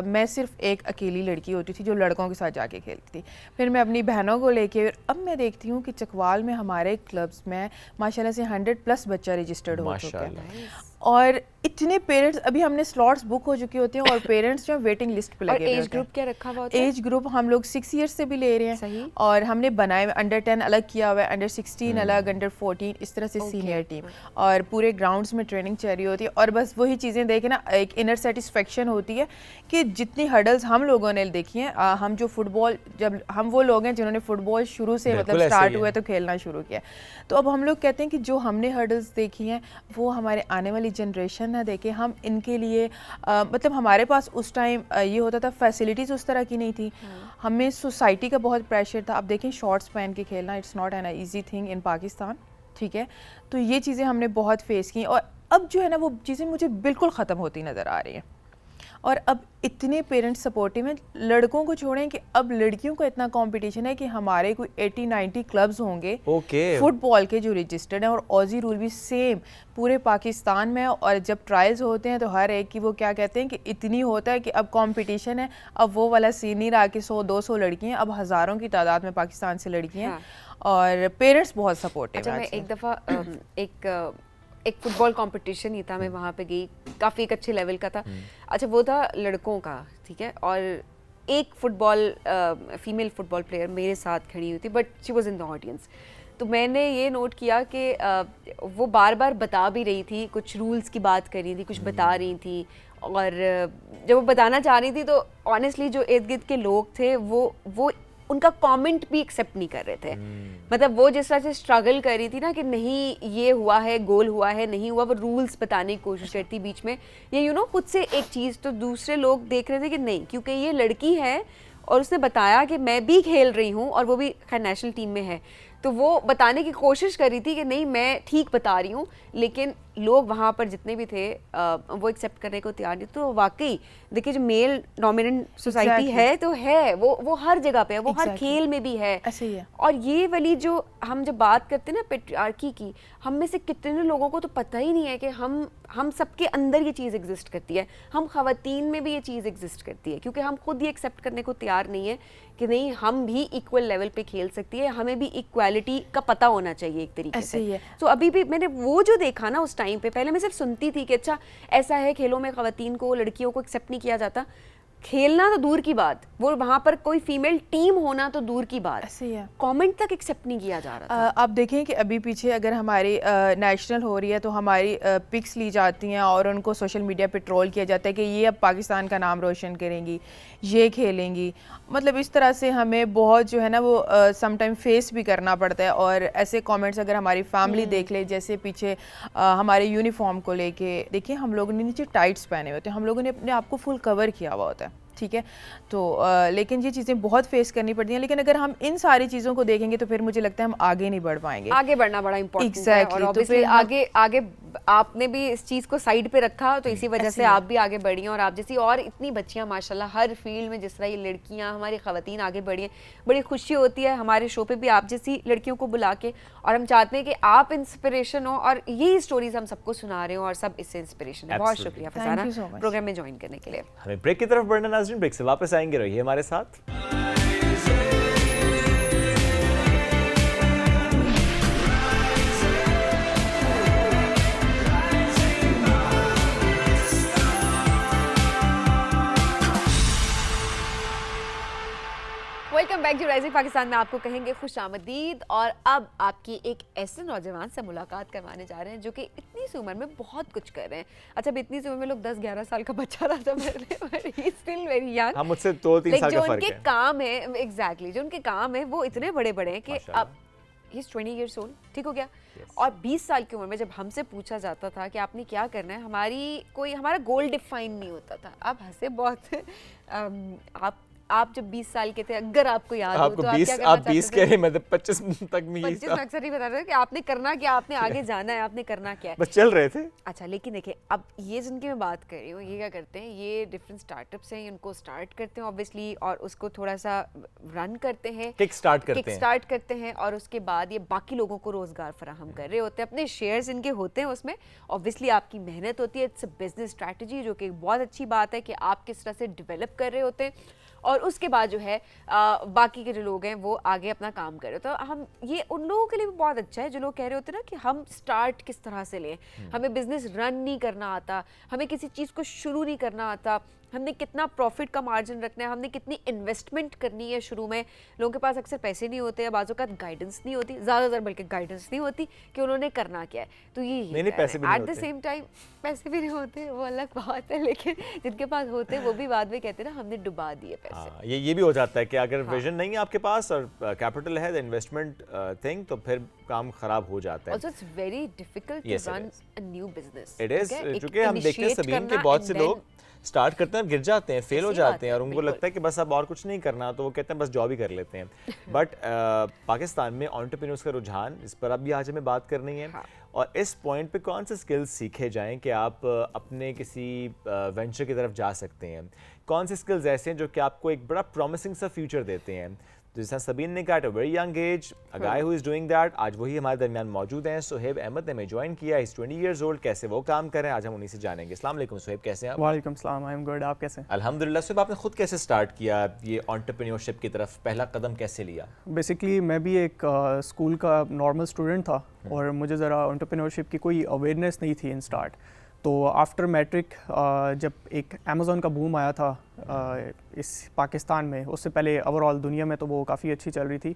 मैं सिर्फ एक अकेली लड़की होती थी जो लड़कों के साथ जाके खेलती थी। फिर मैं अपनी बहनों को लेके, अब मैं देखती हूँ कि चकवाल में हमारे क्लब्स में माशाल्लाह से 100+ बच्चा रजिस्टर्ड हो चुका है, और इतने पेरेंट्स, अभी हमने स्लॉट्स बुक हो चुके होते हैं और पेरेंट्स जो वेटिंग लिस्ट पे लगे। एज ग्रुप क्या रखा हुआ होता है? एज ग्रुप हम लोग 6 ईयर्स से भी ले रहे हैं। सही। और हमने बनाए अंडर 10 अलग किया हुआ है, अंडर 16 अलग, अंडर 14, इस तरह से सीनियर टीम, और पूरे ग्राउंड्स में ट्रेनिंग चल रही होती है। और बस वही चीज़ें देखे ना, एक इनर सेटिस्फेक्शन होती है कि जितनी हर्डल्स हम लोगों ने देखी हैं, हम जो फुटबॉल, जब हम वो लोग हैं जिन्होंने फुटबॉल शुरू से मतलब स्टार्ट हुआ तो खेलना शुरू किया, तो अब हम लोग कहते हैं कि जो हमने हर्डल्स देखी हैं वो हमारे आने वाली जनरेशन ना देखे, हम इनके लिए मतलब हमारे पास उस टाइम ये होता था, फैसिलिटीज़ उस तरह की नहीं थी, हमें सोसाइटी का बहुत प्रेशर था। अब देखें, शॉर्ट्स पहन के खेलना it's not an easy thing in Pakistan, ठीक है। तो ये चीज़ें हमने बहुत फेस की, और अब जो है ना वो चीज़ें मुझे बिल्कुल ख़त्म होती नज़र आ रही हैं। और अब इतने पेरेंट्स सपोर्टिव हैं, लड़कों को छोड़ें कि अब लड़कियों का इतना कंपटीशन है कि हमारे कोई 80-90 क्लब्स होंगे फुटबॉल के जो रजिस्टर्ड हैं, और ऑजी रूल भी सेम पूरे पाकिस्तान में। और जब ट्रायल्स होते हैं तो हर एक की वो क्या कहते हैं कि इतनी होता है कि अब कंपटीशन है, अब वो वाला सीन नहीं रहा कि 100-200 लड़कियाँ, अब हज़ारों की तादाद में पाकिस्तान से लड़कियाँ हैं, और पेरेंट्स बहुत सपोर्टिव हैं। मैं एक दफ़ा एक फुटबॉल कंपटीशन ही था, मैं वहाँ पे गई, काफ़ी एक अच्छे लेवल का था। अच्छा, वो था लड़कों का, ठीक है, और एक फीमेल फुटबॉल प्लेयर मेरे साथ खड़ी हुई थी, but she was in the audience. तो मैंने ये नोट किया कि वो बार बार बता भी रही थी, कुछ रूल्स की बात कर रही थी, कुछ बता रही थी, और जब वो बताना चाह रही थी तो ऑनेस्टली जो इर्द गिर्द के लोग थे वो उनका कमेंट भी एक्सेप्ट नहीं कर रहे थे। मतलब वो जिस तरह से स्ट्रगल कर रही थी ना कि नहीं ये हुआ है, गोल हुआ है, नहीं हुआ, वो रूल्स बताने की कोशिश करती बीच में, ये खुद से एक चीज़, तो दूसरे लोग देख रहे थे कि नहीं, क्योंकि ये लड़की है और उसने बताया कि मैं भी खेल रही हूँ, और वो भी खैर नेशनल टीम में है, तो वो बताने की कोशिश कर रही थी कि नहीं मैं ठीक बता रही हूँ, लेकिन लोग वहाँ पर जितने भी थे वो एक्सेप्ट करने को तैयार नहीं, तो वाकई देखिए जो मेल डोमिनेंट सोसाइटी है तो है वो हर जगह पे है, वो हर खेल में भी है। ऐसे ही है। और ये वाली जो हम जब बात करते हैं ना पेट्रियार्की की, हम में से कितने लोगों को तो पता ही नहीं है कि हम सबके अंदर ये चीज़ एग्जिस्ट करती है, हम ख़वातीन में भी ये चीज़ एग्जिस्ट करती है, क्योंकि हम खुद ये एक्सेप्ट करने को तैयार नहीं है कि नहीं हम भी इक्वल लेवल पे खेल सकती है, हमें भी इक्वालिटी का पता होना चाहिए एक तरीके से। तो अभी भी मैंने वो जो देखा ना उस टाइम पे, पहले मैं सिर्फ सुनती थी कि अच्छा ऐसा है खेलों में ख़वातीन को, लड़कियों को एक्सेप्ट नहीं किया जाता, खेलना तो दूर की बात, वो वहाँ पर कोई फीमेल टीम होना तो दूर की बात, ऐसे ही है, कमेंट तक एक्सेप्ट नहीं किया जा रहा था। आप देखें कि अभी पीछे अगर हमारी नेशनल हो रही है तो हमारी पिक्स ली जाती हैं और उनको सोशल मीडिया पे ट्रोल किया जाता है कि ये अब पाकिस्तान का नाम रोशन करेंगी, ये खेलेंगी, मतलब इस तरह से हमें बहुत जो है ना वो समटाइम फेस भी करना पड़ता है। और ऐसे कमेंट्स अगर हमारी फैमिली देख ले, जैसे पीछे हमारे यूनिफॉर्म को लेके देखिए, हम लोगों ने नीचे टाइट्स पहने होते हैं, हम लोगों ने अपने आप को फुल कवर किया हुआ होता है, ठीक है। तो लेकिन ये चीज़ें बहुत फेस करनी पड़ती हैं, लेकिन अगर हम इन सारी चीज़ों को देखेंगे तो फिर मुझे लगता है हम आगे नहीं बढ़ पाएंगे। आगे बढ़ना बड़ा इंपॉर्टेंट है और ऑब्वियसली आगे आपने भी इस चीज़ को साइड पे रखा, तो इसी वजह से आप भी आगे बढ़ी हैं और आप जैसी और इतनी बच्चियां माशाल्लाह हर फील्ड में, जिस तरह ये लड़कियां हमारी ख़वातीन आगे बढ़ी हैं, बड़ी खुशी होती है हमारे शो पे भी आप जैसी लड़कियों को बुला के, और हम चाहते हैं कि आप इंस्पिरेशन हो और यही स्टोरीज हम सबको सुना रहे हो और सब इससे इंस्पिरेशन है। बहुत शुक्रिया फरजाना प्रोग्राम में ज्वाइन करने के लिए। हमें ब्रेक की तरफ बढ़ना, नाज़रीन ब्रेक से वापस आएंगे, रहिए हमारे साथ। Welcome back to Rising Pakistan में आपको कहेंगे खुश आमदीद। और अब आपकी एक ऐसे नौजवान से मुलाकात करवाने जा रहे हैं जो कि इतनी सी उम्र में बहुत कुछ कर रहे हैं। अच्छा, इतनी सी उम्र में लोग 10-11 साल का बच्चा रहा था मेरे, ही स्टिल वेरी यंग। हम मुझसे 2-3 साल का फर्क है। जो उनके काम है, एग्जैक्टली जो उनके काम है वो इतने बड़े बड़े हैं कि अब ही इज 20 years old, ठीक हो गया। और 20 साल की उम्र में जब हमसे पूछा जाता था कि आपने क्या करना है, हमारा गोल डिफाइन नहीं होता था। आप हंसे बहुत। आप जब 20 साल के थे, अगर आपको याद हो तो आप 20 कह रहे, मतलब 25 तक में 25 में अक्सर ही बता रहे थे कि आपने करना क्या, आपने आगे जाना है, आपने करना क्या है, बस चल रहे थे। अच्छा, लेकिन देखिए अब ये जिनकी मैं बात कर रही हूँ, ये क्या करते हैं, ये डिफरेंट स्टार्टअप्स हैं, इनको स्टार्ट करते हैं ऑब्वियसली, और उसको थोड़ा सा रन करते हैं, किक स्टार्ट करते हैं, और उसके बाद ये बाकी लोगों को रोजगार फराहम कर रहे होते हैं, अपने शेयर्स इनके होते हैं उसमें। ऑब्वियसली आपकी मेहनत होती है, इट्स अ बिजनेस स्ट्रैटेजी, जो कि बहुत अच्छी बात है कि आप किस तरह से डेवलप कर रहे होते हैं, और उसके बाद जो है बाकी के जो लोग हैं वो आगे अपना काम कर रहे हो। तो हम ये उन लोगों के लिए भी बहुत अच्छा है जो लोग कह रहे होते हैं ना कि हम स्टार्ट किस तरह से लें, हमें बिजनेस रन नहीं करना आता, हमें किसी चीज़ को शुरू नहीं करना आता, हमने कितना प्रॉफिट का मार्जिन रखना है, हमने कितनी इन्वेस्टमेंट करनी है। शुरू में लोगों के पास अक्सर पैसे नहीं होते, बाज़ों का गाइडेंस नहीं होती, ज़्यादातर बल्कि गाइडेंस नहीं होती कि उन्होंने करना क्या है। तो ये एट द सेम टाइम पैसे भी नहीं होते, वो अलग बात है, लेकिन जिनके पास होते हैं वो भी बाद में कहते हैं ना हमने डुबा दिए पैसे। ये भी हो जाता है कि अगर विजन नहीं है आपके पास और कैपिटल है, द इन्वेस्टमेंट थिंग, तो फिर काम खराब हो जाता है। Also it's very difficult to run a new business. It is, क्योंकि हम देखते हैं सभी के बहुत से लोग स्टार्ट करते हैं, गिर जाते हैं, फेल हो जाते हैं, और उनको लगता है कि बस अब और कुछ नहीं करना, तो वो कहते हैं बस जॉब ही कर लेते हैं। बट पाकिस्तान में एंटरप्रेन्योर्स का रुझान, इस पर अब भी आज हमें बात करनी है। और इस पॉइंट पे कौन से स्किल्स सीखे जाएं कि आप अपने किसी वेंचर की तरफ जा सकते हैं, कौन से स्किल्स ऐसे हैं जो कि आपको एक बड़ा प्रॉमिसिंग सा फ्यूचर देते हैं। जैसा सबीन ने कहा, at a very young age a guy who is doing that, आज वही हमारे दरमियान मौजूद हैं। सुहेब अहमद ने हमें ज्वाइन किया, इज 20 years old। कैसे वो काम कर रहे हैं आज हम उन्हीं से जानेंगे। अस्सलाम वालेकुम सुहेब, कैसे हैं आप? वालेकुम सलाम, आई एम गुड, आप कैसे हैं? अल्हम्दुलिल्लाह। सुहेब, आपने खुद कैसे स्टार्ट किया ये एंटरप्रेन्योरशिप की तरफ, पहला कदम कैसे लिया? बेसिकली मैं भी एक स्कूल का नॉर्मल स्टूडेंट था और मुझे ज़रा एंटरप्रेन्योरशिप की कोई अवेयरनेस नहीं थी इन स्टार्ट। तो आफ्टर मैट्रिक जब एक अमेज़ॉन का बूम आया था इस पाकिस्तान में, उससे पहले ओवरऑल दुनिया में तो वो काफ़ी अच्छी चल रही थी।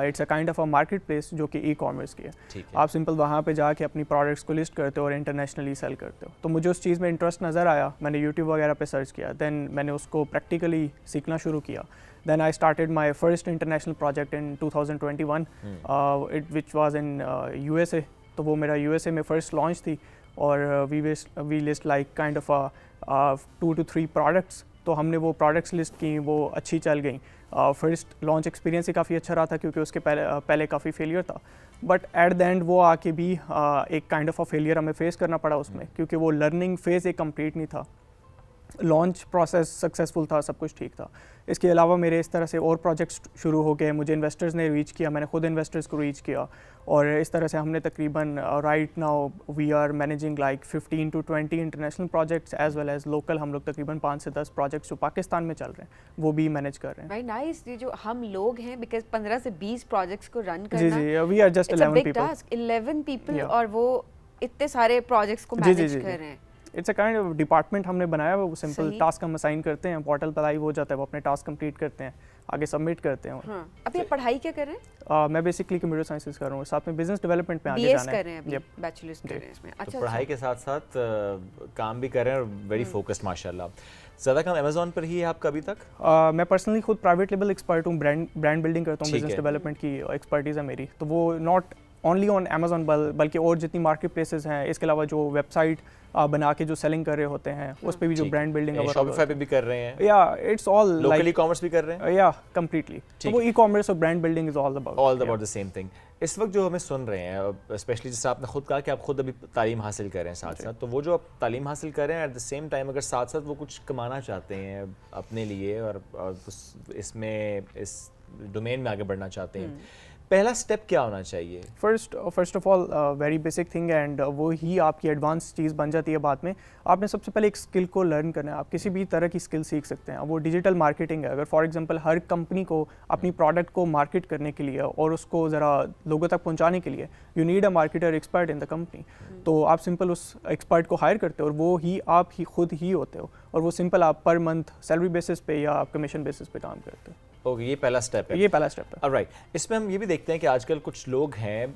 It's a kind of a market place जो कि ई-कॉमर्स की है। आप सिंपल वहाँ पे जाके अपनी प्रोडक्ट्स को लिस्ट करते हो और इंटरनेशनली सेल करते हो। तो मुझे उस चीज़ में इंटरेस्ट नज़र आया, मैंने यूट्यूब वगैरह पे सर्च किया, दैन मैंने उसको प्रैक्टिकली सीखना शुरू किया। Then I started my first international project in 2021, which was in USA। तो वो मेरा USA में फर्स्ट लॉन्च थी और we list like kind of 2 to 3 products तो हमने वो प्रोडक्ट्स लिस्ट की, वो अच्छी चल गई। फर्स्ट लॉन्च एक्सपीरियंस ही काफ़ी अच्छा रहा था क्योंकि उसके पहले काफ़ी फेलियर था, बट एट द एंड वो आके भी एक काइंड ऑफ अ फेलियर हमें फेस करना पड़ा उसमें, क्योंकि वो लर्निंग फेज़ एक कंप्लीट नहीं था। लॉन्च प्रोसेस सक्सेसफुल था, सब कुछ ठीक था। इसके अलावा मेरे इस तरह से और प्रोजेक्ट्स शुरू हो गए, मुझे इन्वेस्टर्स ने रीच किया, मैंने खुद इन्वेस्टर्स को रीच किया, और इस तरह से हमने तकरीबन right now we are managing like 15 to 20 international projects as well as local. हम लोग तकरीबन 5 से 10 प्रोजेक्ट्स जो पाकिस्तान में चल रहे हैं वो भी मैनेज कर रहे हैं। Very nice. ये जो हम लोग हैं, बिकॉज 15 से 20 प्रोजेक्ट्स को रन करना, जी, we are just 11 people. 11 people, Yeah. और वो इतने सारे प्रोजेक्ट्स को मैनेज कर रहे हैं। It's a kind of department हमने बनाया हुआ, वो सिंपल सही। टास्क हम असाइन करते हैं, पोर्टल पर लाइव हो जाता है, वो अपने टास्क कंप्लीट करते हैं, आगे सबमिट करते हैं। हाँ, अभी आप पढ़ाई क्या कर रहे हैं? मैं बेसिकली कंप्यूटर साइंसेस कर रहा हूँ, साथ में बिजनेस डेवलपमेंट में आगे बीएस जाना कर रहे हैं है। अभी, बैचलर्स कर रहे हैं इसमें। तो अच्छा, पढ़ाई के साथ साथ काम भी कर रहे हैं और वेरी फोकस्ड माशाल्लाह। ज़्यादा काम अमेज़ॉन पर ही है आपका अभी तक? मैं पर्सनली खुद प्राइवेट लेवल एक्सपर्ट हूँ, ब्रांड बिल्डिंग करता हूँ, ठीक बिजनेस है। डेवलपमेंट की एक्सपर्टीज़ है मेरी। तो वो नॉट ओनली ऑन अमेज़ॉन बल्कि और जितनी मार्केट प्लेसेस हैं, इसके अलावा जो वेबसाइट बना के जो सेलिंग कर रहे होते हैं उस पे भी जो ठीक ब्रांड बिल्डिंग है। शॉपिफाई पे भी कर रहे हैं? या it's all local e commerce भी कर रहे हैं? या कंप्लीटली। तो ठीक वो ई कॉमर्स और brand building is all about the same thing. इस वक्त जो हमें सुन रहे हैं, स्पेशली जैसे आपने खुद कहा कि आप खुद अभी तालीम हासिल कर रहे हैं साथ साथ, तो वो जो आप तालीम हासिल कर रहे हैं एट द सेम टाइम अगर साथ साथ वो कुछ कमाना चाहते हैं अपने लिए और इसमें इस डोमेन में आगे बढ़ना चाहते हैं, पहला स्टेप क्या होना चाहिए? First of all very basic thing, and वो ही आपकी एडवांस चीज़ बन जाती है बाद में। आपने सबसे पहले एक स्किल को लर्न करना है। आप किसी भी तरह की स्किल सीख सकते हैं। वो डिजिटल मार्केटिंग है। अगर फॉर एग्जांपल हर कंपनी को अपनी प्रोडक्ट को मार्केट करने के लिए और उसको ज़रा लोगों तक पहुंचाने के लिए you need a marketer expert in the company. तो आप सिंपल उस एक्सपर्ट को हायर करते हो और वो ही आप ही खुद ही होते हो, और वो सिंपल आप पर मंथ सैलरी बेसिस पे या आप कमीशन बेसिस पे काम करते हो। ओके, ये पहला स्टेप है। ये पहला स्टेप है। ऑलराइट। इसमें हम ये भी देखते हैं कि आजकल कुछ लोग हैं,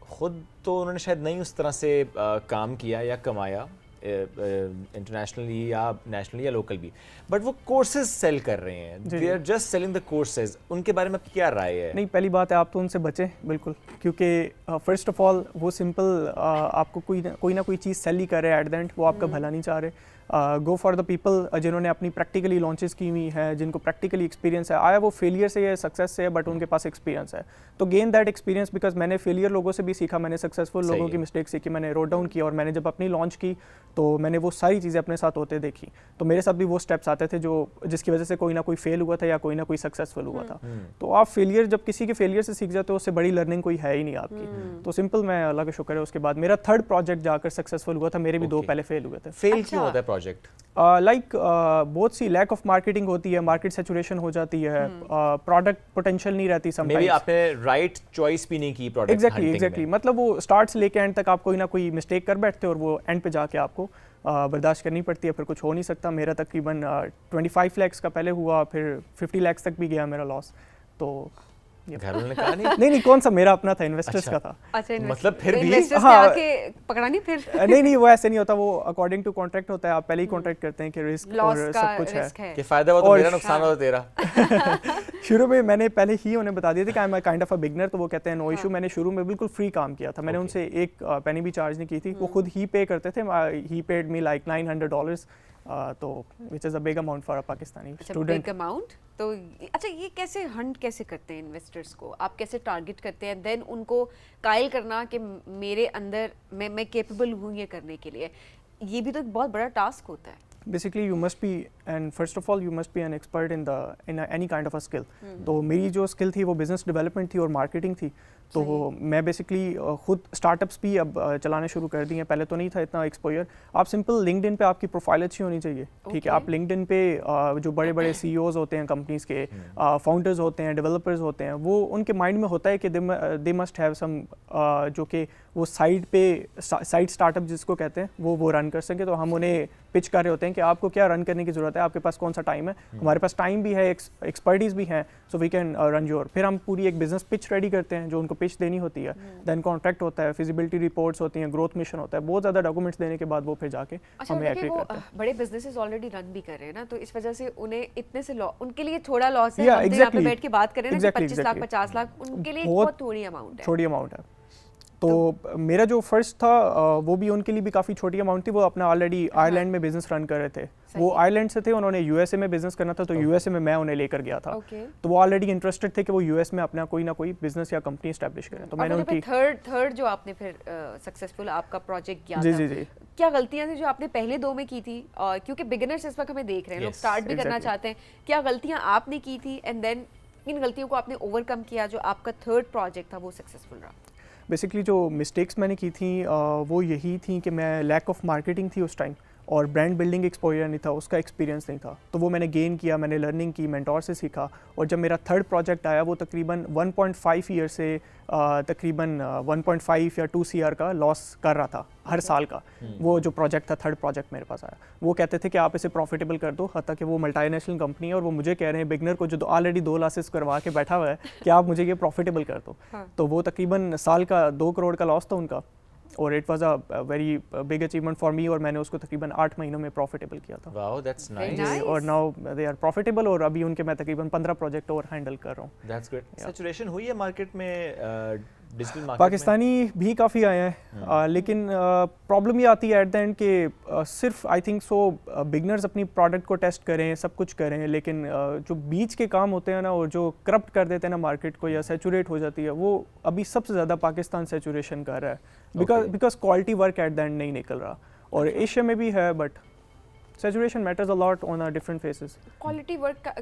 खुद तो उन्होंने शायद नहीं उस तरह से काम किया या कमाया इंटरनेशनली या नेशनली या लोकल भी, बट वो कोर्सेज सेल कर रहे हैं। They are just selling the courses. उनके बारे में क्या राय है? नहीं, पहली बात है आप तो उनसे बचें बिल्कुल, क्योंकि फर्स्ट ऑफ ऑल वो सिंपल आपको कोई ना कोई चीज़ सेल ही कर रहे हैं। एट द एंड वो आपका भला नहीं चाह रहे। गो फॉर द पीपल जिन्होंने अपनी प्रैक्टिकली लॉन्चेस की हुई है, जिनको प्रैक्टिकली एक्सपीरियंस है, आया वो फेलियर से है सक्सेस से है, बट उनके पास एक्सपीरियंस है। तो गेन दैट एक्सपीरियंस, बिकॉज मैंने फेलियर लोगों से भी सीखा, मैंने सक्सेसफुल लोगों की मिस्टेक सीखी, मैंने रोट डाउन किया, और मैंने जब अपनी लॉन्च की तो मैंने वो सारी चीज़ें अपने साथ होते देखी। तो मेरे साथ भी वो स्टेप्स आते थे जो जिसकी वजह से कोई ना कोई फेल हुआ था या कोई ना कोई सक्सेसफुल हुआ था। तो आप फेलियर, जब किसी के फेलियर से सीख जाते हो, उससे बड़ी लर्निंग कोई है ही नहीं आपकी। तो सिंपल, मैं अल्लाह का शुक्र है, उसके बाद मेरा 3rd प्रोजेक्ट जाकर सक्सेसफुल हुआ था। मेरे भी 2 पहले फेल हुए थे। फेल क्यों होता है प्रोजेक्ट? लाइक बहुत सी लैक ऑफ मार्केटिंग होती है, मार्केट सैचुरेशन हो जाती है, प्रोडक्ट पोटेंशियल नहीं रहती समटाइम्स। मे बी आपने राइट चॉइस भी नहीं की प्रोडक्ट। एग्जैक्टली मतलब वो स्टार्ट से लेके एंड तक आप कोई ना कोई मिस्टेक कर बैठते हो और वो एंड पे जाके आपको बर्दाश्त करनी पड़ती है, फिर कुछ हो नहीं सकता। मेरा तकरीबन 25 लाख का पहले हुआ, फिर 50 लाख तक भी गया मेरा लॉस। तो घर वालों ने कहा नहीं? नहीं, कौन सा मेरा अपना था, इन्वेस्टर्स का था। अच्छा, मतलब फिर भी इन्वेस्टर्स हाँ, ने आके पकड़ा नहीं फिर? नहीं, वो ऐसे नहीं होता। वो अकॉर्डिंग टू कॉन्ट्रैक्ट होता है। आप पहले ही कॉन्ट्रैक्ट करते हैं कि रिस्क और सब कुछ है कि फायदा हुआ तो मेरा, नुकसान हुआ तो तेरा। शुरू में मैंने पहले ही उन्हें बता दिया था कि I am kind of a beginner, तो वो कहते हैं नो इशू। मैंने शुरू में बिल्कुल फ्री काम किया था। मैंने उनसे एक पेनी भी चार्ज नहीं की थी। वो खुद ही पे करते थे। ही पेड मी लाइक $900, तो which is a big amount for a Pakistani student. Big amount. तो अच्छा, ये कैसे हंट कैसे करते हैं इन्वेस्टर्स को? आप कैसे टारगेट करते हैं, देन उनको कायल करना कि मेरे अंदर मैं कैपेबल हूँ ये करने के लिए? ये भी तो एक बहुत बड़ा टास्क होता है। Basically you must be, and first of all you must be an expert in any kind of a skill. तो मेरी जो स्किल थी वो बिजनेस डेवलपमेंट थी और मार्केटिंग थी। तो मैं बेसिकली खुद स्टार्टअप्स भी अब चलाने शुरू कर दी हैं। पहले तो नहीं था इतना एक्सपोजर। आप सिंपल लिंक्डइन पे आपकी प्रोफाइल अच्छी होनी चाहिए, ठीक है। आप लिंक्डइन पे जो बड़े बड़े CEOs होते हैं कंपनीज के, फाउंडर्स होते हैं, डेवलपर्स होते हैं, वो उनके माइंड में होता है कि दे मस्ट हैव सम, जो कि वो साइड स्टार्टअप जिसको कहते हैं वो रन कर सके। तो हम उन्हें पिच कर रहे होते हैं कि आपको क्या रन करने की ज़रूरत है, आपके पास कौन सा टाइम है। हमारे पास टाइम भी है, एक्सपर्टीज़ भी है, so we can run your. फिर हम पूरी एक बिजनेस पिच रेडी करते हैं जो उनको पिच देनी होती है। देन कॉन्ट्रैक्ट होता है, फिजिबिलिटी रिपोर्ट्स होती हैं, ग्रोथ मिशन होता है, बहुत ज़्यादा डॉक्यूमेंट्स देने के बाद वो फिर जाके हमें एग्री करते हैं। बड़े बिजनेसेस ऑलरेडी रन भी कर रहे हैं ना, तो इस वजह से उन्हें इतने से उनके लिए थोड़ा लॉस है। हम यहाँ पे बैठ के बात कर रहे हैं ना, 25 लाख 50 लाख, उनके लिए बहुत थोड़ी अमाउंट है। थोड़ी अमाउंट है। तो मेरा जो फर्स्ट था वो भी उनके लिए भी काफ़ी छोटी अमाउंट थी। वो अपना ऑलरेडी आयरलैंड में बिजनेस रन कर रहे थे। वो आयरलैंड से थे, उन्होंने यूएसए में बिजनेस करना था, तो यूएसए में मैं उन्हें लेकर गया था। तो वो ऑलरेडी इंटरेस्टेड थे कि वो यूएस में अपना कोई ना कोई बिजनेस या कंपनी एस्टैब्लिश करें। तो मैंने उनकी थर्ड जो आपने फिर सक्सेसफुल आपका प्रोजेक्ट किया था, जी क्या गलतियां थी जो आपने पहले 2 में की थी? क्योंकि बिगिनर्स इस वक्त हमें देख रहे हैं, लोग स्टार्ट भी करना चाहते हैं, क्या गलतियां आपने की थी एंड देन इन गलतियों को आपने ओवरकम किया जो आपका थर्ड प्रोजेक्ट था वो सक्सेसफुल रहा? बेसिकली जो मिस्टेक्स मैंने की थी वो यही थी कि मैं लैक ऑफ मार्केटिंग थी उस टाइम, और ब्रांड बिल्डिंग एक्सपोजर नहीं था, उसका एक्सपीरियंस नहीं था। तो वो मैंने गेन किया, मैंने लर्निंग की, मेंटोर से सीखा। और जब मेरा थर्ड प्रोजेक्ट आया वो तकरीबन 1.5 ईयर से तकरीबन 1.5 या 2 CR का लॉस कर रहा था हर साल का। वो जो प्रोजेक्ट था, थर्ड प्रोजेक्ट मेरे पास आया, वो कहते थे कि आप इसे प्रॉफिटेबल कर दो। हत्ता कि वो मल्टीनेशनल कंपनी है और वो मुझे कह रहे हैं, बिगनर को जो ऑलरेडी 2 लॉसेस करवा के बैठा हुआ है, कि आप मुझे ये प्रॉफिटेबल कर दो। तो वो तकरीबन साल का 2 करोड़ का लॉस था उनका, और it was a very big achievement for me, और मैंने उसको तकरीबन 8 महीनों में प्रॉफिटेबल किया था। Wow, that's nice. और नाउ दे आर प्रॉफिटेबल, और अभी उनके मैं तकरीबन 15 प्रोजेक्ट और हैंडल कर रहा हूँ। That's good. सैचुरेशन हुई है मार्केट में, डिजिटल मार्केट पाकिस्तानी भी काफ़ी आए हैं, लेकिन प्रॉब्लम ये आती है एट द एंड कि सिर्फ आई थिंक सो बिगनर्स अपनी प्रोडक्ट को टेस्ट करें, सब कुछ करें, लेकिन जो बीच के काम होते हैं ना, और जो करप्ट कर देते हैं ना मार्केट को, या सैचुरेट हो जाती है, वो अभी सबसे ज़्यादा पाकिस्तान सैचुरेशन कर रहा है, because quality work at the end नहीं निकल रहा। और एशिया में भी है, but saturation matters a lot on a different phases. Quality work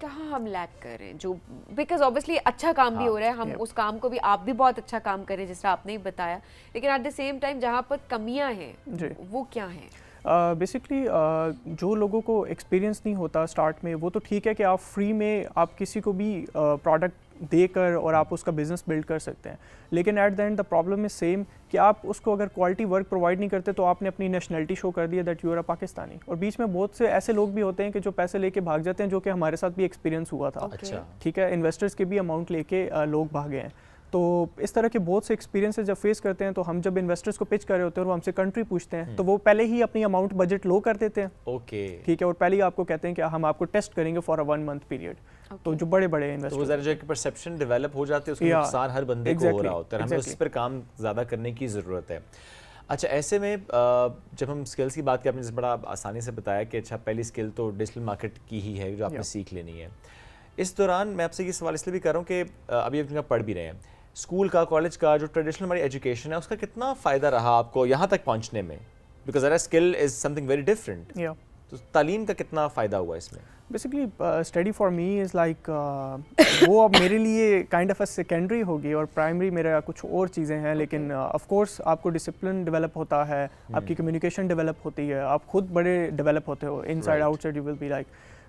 कहाँ हम लैक कर रहे हैं, जो बिकॉज ऑब्वियसली अच्छा काम भी हो रहा है, हम उस काम को भी, आप भी बहुत अच्छा काम कर रहे हैं जिस तरह आपने ही बताया, लेकिन एट द सेम टाइम जहाँ पर कमियाँ हैं वो क्या हैं? बेसिकली जो लोगों को एक्सपीरियंस नहीं होता स्टार्ट में, वो तो ठीक है कि आप फ्री में आप किसी को भी प्रोडक्ट देकर और आप उसका बिजनेस बिल्ड कर सकते हैं, लेकिन at the end the problem is same कि आप उसको अगर क्वालिटी वर्क प्रोवाइड नहीं करते तो आपने अपनी नेशनलिटी शो कर दी है that you are a Pakistani. और बीच में बहुत से ऐसे लोग भी होते हैं कि जो पैसे लेके भाग जाते हैं, जो कि हमारे साथ भी एक्सपीरियंस हुआ था। ठीक है, इन्वेस्टर्स के भी अमाउंट लेके लोग भागे हैं। तो इस तरह के बहुत से एक्सपीरियंसेस जब फेस करते हैं, तो हम जब इन्वेस्टर्स को पिच कर रहे होते हैं और वो हमसे कंट्री पूछते हैं, तो वो पहले ही अपनी अमाउंट बजट लो कर देते हैं। ठीक है, और पहले ही आपको कहते हैं कि हम आपको टेस्ट करेंगे फॉर अ 1 मंथ पीरियड। तो जो बड़े बड़े इन्वेस्टर्स, तो जो एक परसेप्शन डेवलप हो जाती है, उसका नुकसान हर बंदे को हो रहा होता है, हमें उस पर काम ज़्यादा करने की ज़रूरत है। अच्छा, ऐसे में जब हम स्किल्स की बात की, आपने बड़ा आसानी से बताया कि अच्छा पहली स्किल तो डिजिटल मार्केट की ही है जो आपने सीख लेनी है। इस दौरान मैं आपसे ये सवाल इसलिए भी कर रहा हूँ कि अभी आप पढ़ भी रहे हैं, स्कूल का, कॉलेज का जो ट्रेडिशनल हमारी एजुकेशन है, उसका कितना फ़ायदा रहा आपको यहाँ तक पहुँचने में? Because a skill is something very different. तो तालीम का कितना फ़ायदा हुआ इसमें? Basically study for me is like वो अब मेरे लिए काइंड ऑफ अ सेकेंडरी होगी, और प्राइमरी मेरा कुछ और चीज़ें हैं। लेकिन ऑफ कोर्स आपको डिसिप्लिन डेवलप होता है, आपकी कम्युनिकेशन डेवलप होती है, आप खुद बड़े डेवलप होते हो, inside outside you will be like.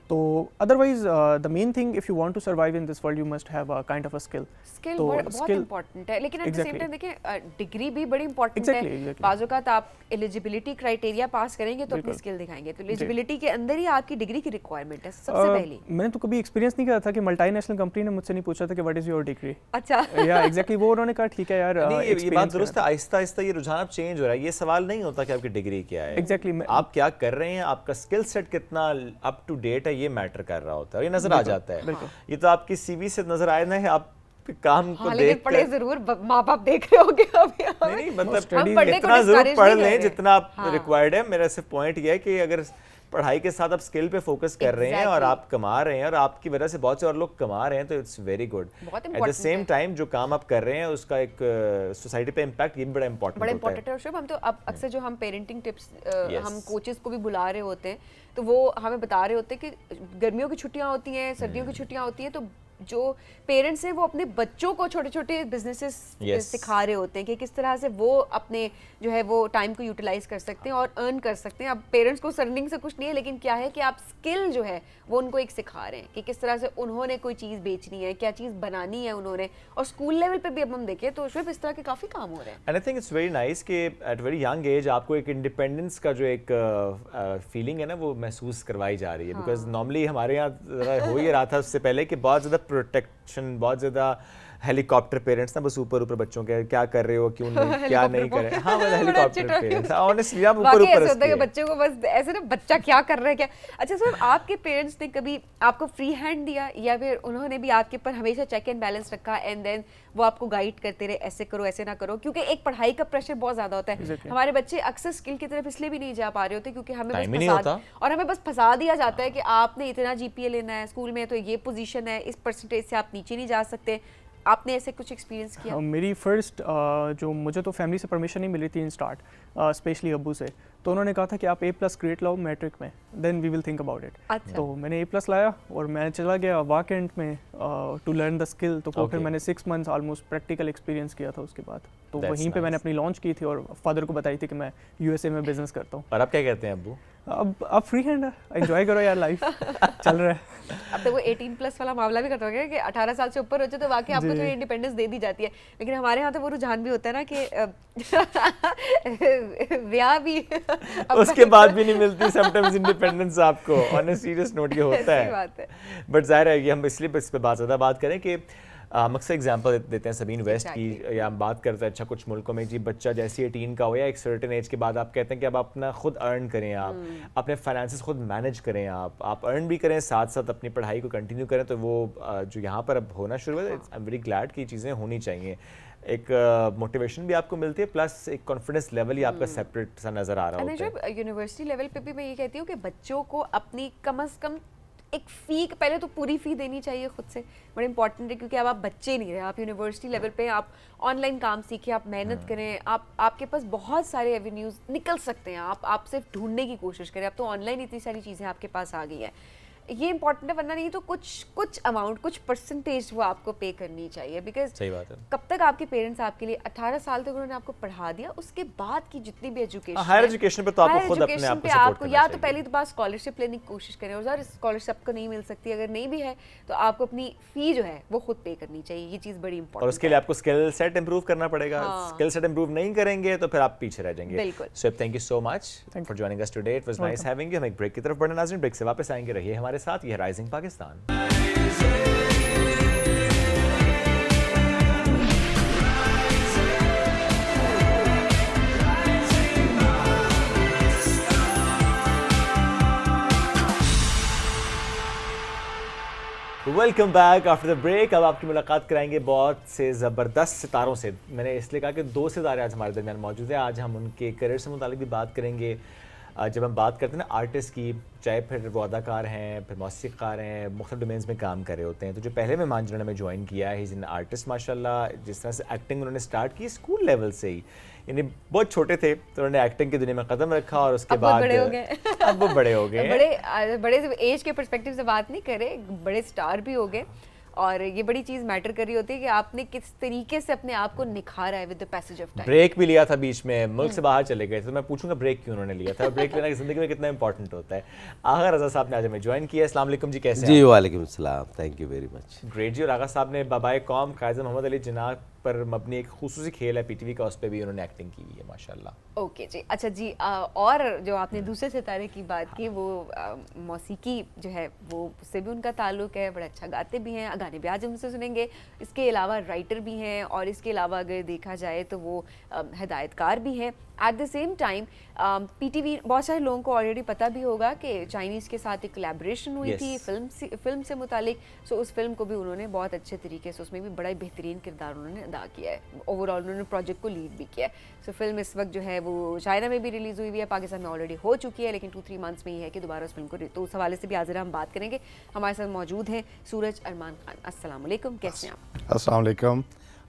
तो otherwise the main thing if you want to survive in this world, you must have a kind of a skill. Skill बहुत इंपॉर्टेंट है, लेकिन एट द सेम टाइम देखिए degree भी बड़ी important है। बाज़-औक़ात आप eligibility criteria पास करेंगे तो अपनी स्किल दिखाएंगे, तो एलिजिबिलिटी के अंदर ही आपकी डिग्री की रिक्वायरमेंट है सबसे पहली। मैंने तो कभी एक्सपीरियंस नहीं किया था कि मल्टीनेशनल कंपनी ने मुझसे नहीं पूछा था कि व्हाट इज योर डिग्री। अच्छा, या एग्जैक्टली, वो उन्होंने कहा ठीक है यार, ये बात दुरुस्त है। आहिस्ता आहिस्ता ये रुझान अब चेंज हो रहा है, ये सवाल नहीं होता कि आपकी डिग्री क्या है। एग्जैक्टली, आप क्या कर रहे हैं, आपका स्किल सेट कितना अप टू डेट है, ये मैटर कर रहा होता है, ये नजर आ जाता है। ये तो आपकी सीवी से नजर आया ना है, आप काम को देख पढ़े जरूर, माँ बाप देख रहे होंगे अभी। नहीं मतलब इतना जरूर पढ़ लें जितना आप रिक्वायर्ड है। मेरा सिर्फ पॉइंट ये है कि अगर पढ़ाई के साथ आप स्किल पे फोकस कर रहे हैं और आप कमा रहे हैं, और आपकी वजह से बहुत से और लोग कमा रहे हैं, तो it's very good. Eight the same time जो काम आप कर रहे हैं उसका एक सोसाइटी पे इम्पैक्ट, ये भी बड़ा इंपॉर्टेंट है। शुभ, हम तो अब अक्सर जो हम पेरेंटिंग टिप्स हम कोचेस को भी बुला रहे होते हैं, तो वो हमें बता रहे होते हैं कि गर्मियों की छुट्टियां होती हैं, सर्दियों की छुट्टियां होती हैं, तो जो पेरेंट्स हैं वो अपने बच्चों को छोटे छोटे बिजनेसेस सिखा रहे होते हैं कि किस तरह से वो अपने जो है वो टाइम को यूटिलाइज कर सकते हैं और अर्न कर सकते हैं। अब पेरेंट्स को अर्निंग से कुछ नहीं है, लेकिन क्या है कि आप स्किल जो है वो उनको एक सिखा रहे हैं कि किस तरह से उन्होंने कोई चीज़ बेचनी है, क्या चीज़ बनानी है उन्होंने। और स्कूल लेवल पे भी अब हम देखें तो सिर्फ इस तरह के काफ़ी काम हो रहे हैं। And I think it's very nice कि एट वेरी यंग एज आपको एक इंडिपेंडेंस का जो एक फीलिंग है ना, वो महसूस करवाई जा रही है। बिकॉज नॉर्मली हमारे यहाँ हो ही रहा था उससे पहले कि बहुत ज़्यादा प्रोटेक्शन, बहुत ज़्यादा हेलीकॉप्टर पेरेंट्स ना, बस ऊपर ऊपर बच्चों के क्या कर रहे हो, क्यों नहीं, क्या नहीं कर रहे। हाँ, मतलब हेलीकॉप्टर पेरेंट्स, ऑनेस्टली आप ऊपर ऊपर होता है कि बच्चे को बस ऐसे ना, बच्चा क्या कर रहा है क्या। अच्छा सर, आपके पेरेंट्स ने कभी आपको फ्री हैंड दिया या फिर उन्होंने भी आपके ऊपर हमेशा चेक एंड बैलेंस रखा एंड देन वो आपको गाइड करते रहे, ऐसे करो ऐसे ना करो? क्योंकि एक पढ़ाई का प्रेशर बहुत ज्यादा होता है, हमारे बच्चे अक्सर स्किल की तरफ इसलिए भी नहीं जा पा रहे होते क्योंकि हमें बस फंसा दिया जाता है कि आपने इतना जीपीए लेना है, स्कूल में तो ये पोजीशन है, इस परसेंटेज से आप नीचे नहीं जा सकते। आपने ऐसे कुछ एक्सपीरियंस किया? मेरी फर्स्ट जो मुझे तो फैमिली से परमिशन नहीं मिली थी इन स्टार्ट, स्पेशली अब्बू से, तो उन्होंने कहा था कि आप A+ ग्रेड लाओ मैट्रिक में, then we will think about it. अच्छा। तो मैंने A+ लाया और मैं चला गया वाकेंड में टू लर्न द स्किल। तो फिर मैंने 6 मंथ्स ऑलमोस्ट प्रैक्टिकल एक्सपीरियंस किया था उसके बाद। तो वहीं पे मैंने अपनी लॉन्च की थी और फादर को बताई थी कि मैं USA में बिजनेस करता हूँ। और आप क्या कहते हैं अब्बू? अब फ्री हैंड है, एंजॉय करो यार, लाइफ चल रहा है। अब तो वो 18+ वाला मामला भी खत्म हो गया कि 18 साल से ऊपर हो जाए तो वाकई आपको थोड़ी इंडिपेंडेंस दे दी जाती है, लेकिन हमारे यहाँ तो वो रुझान भी होता है ना कि ब्याह भी उसके बाद भी नहीं मिलती समटाइम्स इंडिपेंडेंस आपको। ऑन अ सीरियस नोट ये होता है, बट जाहिर है कि हम इसलिए इस पे ज़्यादा बात करें कि हम अक्सर एग्जांपल देते हैं सबीन वेस्ट की, या हम बात करते हैं अच्छा कुछ मुल्कों में जी बच्चा जैसे 18 का हो या एक सर्टेन एज के बाद आप कहते हैं कि अब अपना खुद अर्न करें, आप अपने फाइनेंसेस खुद मैनेज करें, आप अर्न भी करें, साथ साथ अपनी पढ़ाई को कंटिन्यू करें। तो वो जो यहाँ पर अब होना शुरू हुआ है, आई एम वेरी ग्लैड कि चीज़ें होनी चाहिए। एक मोटिवेशन भी आपको मिलती है, प्लस एक कॉन्फिडेंस लेवल ही आपका सेपरेट सा नज़र आ रहा होता है। यूनिवर्सिटी लेवल पे भी मैं ये कहती हूँ कि बच्चों को अपनी कम से कम एक फ़ी, पहले तो पूरी फ़ी देनी चाहिए खुद से, बड़ा इंपॉर्टेंट है क्योंकि अब आप बच्चे नहीं रहे, आप यूनिवर्सिटी लेवल पे आप ऑनलाइन काम सीखें, आप मेहनत करें, आपके पास बहुत सारे एवेन्यूज़ निकल सकते हैं, आप सिर्फ ढूंढने की कोशिश करें। अब तो ऑनलाइन इतनी सारी चीज़ें आपके पास आ गई हैं, ये इंपॉर्टेंट है, वरना नहीं तो कुछ अमाउंट, कुछ परसेंटेज वो आपको पे करनी चाहिए। बिकॉज सही बात है, कब तक आपके पेरेंट्स आपके लिए 18 साल तक उन्होंने आपको पढ़ा दिया, उसके बाद की जितनी भी एजुकेशन, हायर एजुकेशन पे तो आपको खुद अपने आप को सपोर्ट करना या तो पहली तो बात स्कॉलरशिप लेने की कोशिश करें, और यार स्कॉलरशिप आपको नहीं मिल सकती, अगर नहीं भी है तो आपको अपनी फी जो है वो खुद पे करनी चाहिए, ये चीज़ बड़ी इंपॉर्टेंट है। और उसके लिए आपको स्किल सेट इंप्रूव करना पड़ेगा, स्किल सेट इंप्रूव नहीं करेंगे तो फिर आप पीछे रह जाएंगे। बिल्कुल। So thank you so much for joining us today, it was nice having you. हम एक ब्रेक की तरफ बढ़ना, नाज़रीन ब्रेक से वापस आएंगे, रहिए हमारे साथ, ये Rising Pakistan. Welcome back after the break. अब आपकी मुलाकात कराएंगे बहुत से ज़बरदस्त सितारों से। मैंने इसलिए कहा कि 2 सितारे आज हमारे दरमियान मौजूद हैं। आज हम उनके करियर से मुतालिक भी बात करेंगे। जब हम बात करते हैं ना आर्टिस्ट की, चाहे फिर वो अदाकार हैं, फिर मौसीक़ार हैं, मुख्तलिफ डोमेन्स में काम कर रहे होते हैं, तो जो पहले मेहमान जिन्होंने हमें ज्वाइन किया है, इज़ एन आर्टिस्ट माशाल्लाह। जिस तरह से एक्टिंग उन्होंने स्टार्ट की स्कूल लेवल से ही, यानी बहुत छोटे थे तो उन्होंने एक्टिंग की दुनिया में कदम रखा और उसके बाद बड़े हो गए। अब वो बड़े हो गए, बड़े एज के पर्सपेक्टिव से बात नहीं करे, बड़े स्टार भी हो गए। और ये बड़ी चीज़ मैटर कर रही होती है कि आपने किस तरीके से अपने आप को निखारा है with the passage of time. Break भी लिया था बीच में, मुल्क से बाहर चले गए, तो मैं पूछूंगा ब्रेक क्यों उन्होंने लिया था, ब्रेक लेना ज़िंदगी में कितना इंपॉर्टेंट होता है। आगा रज़ा साहब ने आज हमें ज्वाइन किया। अस्सलाम वालेकुम जी, कैसे हैं? जी वालेकुम सलाम, thank you very much. Great जी। और आगा साहब ने बाबाए कौम कायज़ मोहम्मद अली जिन्ना पर मबनी एक खुसूसी खेल है PTV का, उस पर भी उन्होंने एक्टिंग की है माशाल्लाह। ओके जी, अच्छा जी। और जो आपने दूसरे सितारे की बात की, वो मौसीकी जो है वो उससे भी उनका ताल्लुक है, बड़ा अच्छा गाते भी हैं, गाने भी आज हमसे सुनेंगे। इसके अलावा राइटर भी हैं, और इसके अलावा अगर देखा जाए तो वो हिदायतकार भी हैं। Eight the same time PTV, बहुत सारे लोगों को ऑलरेडी पता भी होगा कि चाइनीज़ के साथ एक कोलैबोरेशन हुई थी फिल्म से मुतालिक। सो उस फिल्म को भी उन्होंने बहुत अच्छे तरीके से, उसमें भी बड़ा ही बेहतरीन किरदार उन्होंने अदा किया है, ओवरऑल उन्होंने प्रोजेक्ट को लीड भी किया है। सो फिल्म इस वक्त जो है वो चाइना में भी रिलीज़ हुई है, पाकिस्तान में ऑलरेडी हो चुकी है, लेकिन 2-3 मंथ्स में ही है कि दोबारा उस फिल्म को, तो उस हवाले से भी आज हम बात करेंगे। हमारे साथ मौजूद हैं सूरज अरमान खान। अस्सलाम वालेकुम, कैसे हैं आप? अस्सलाम वालेकुम,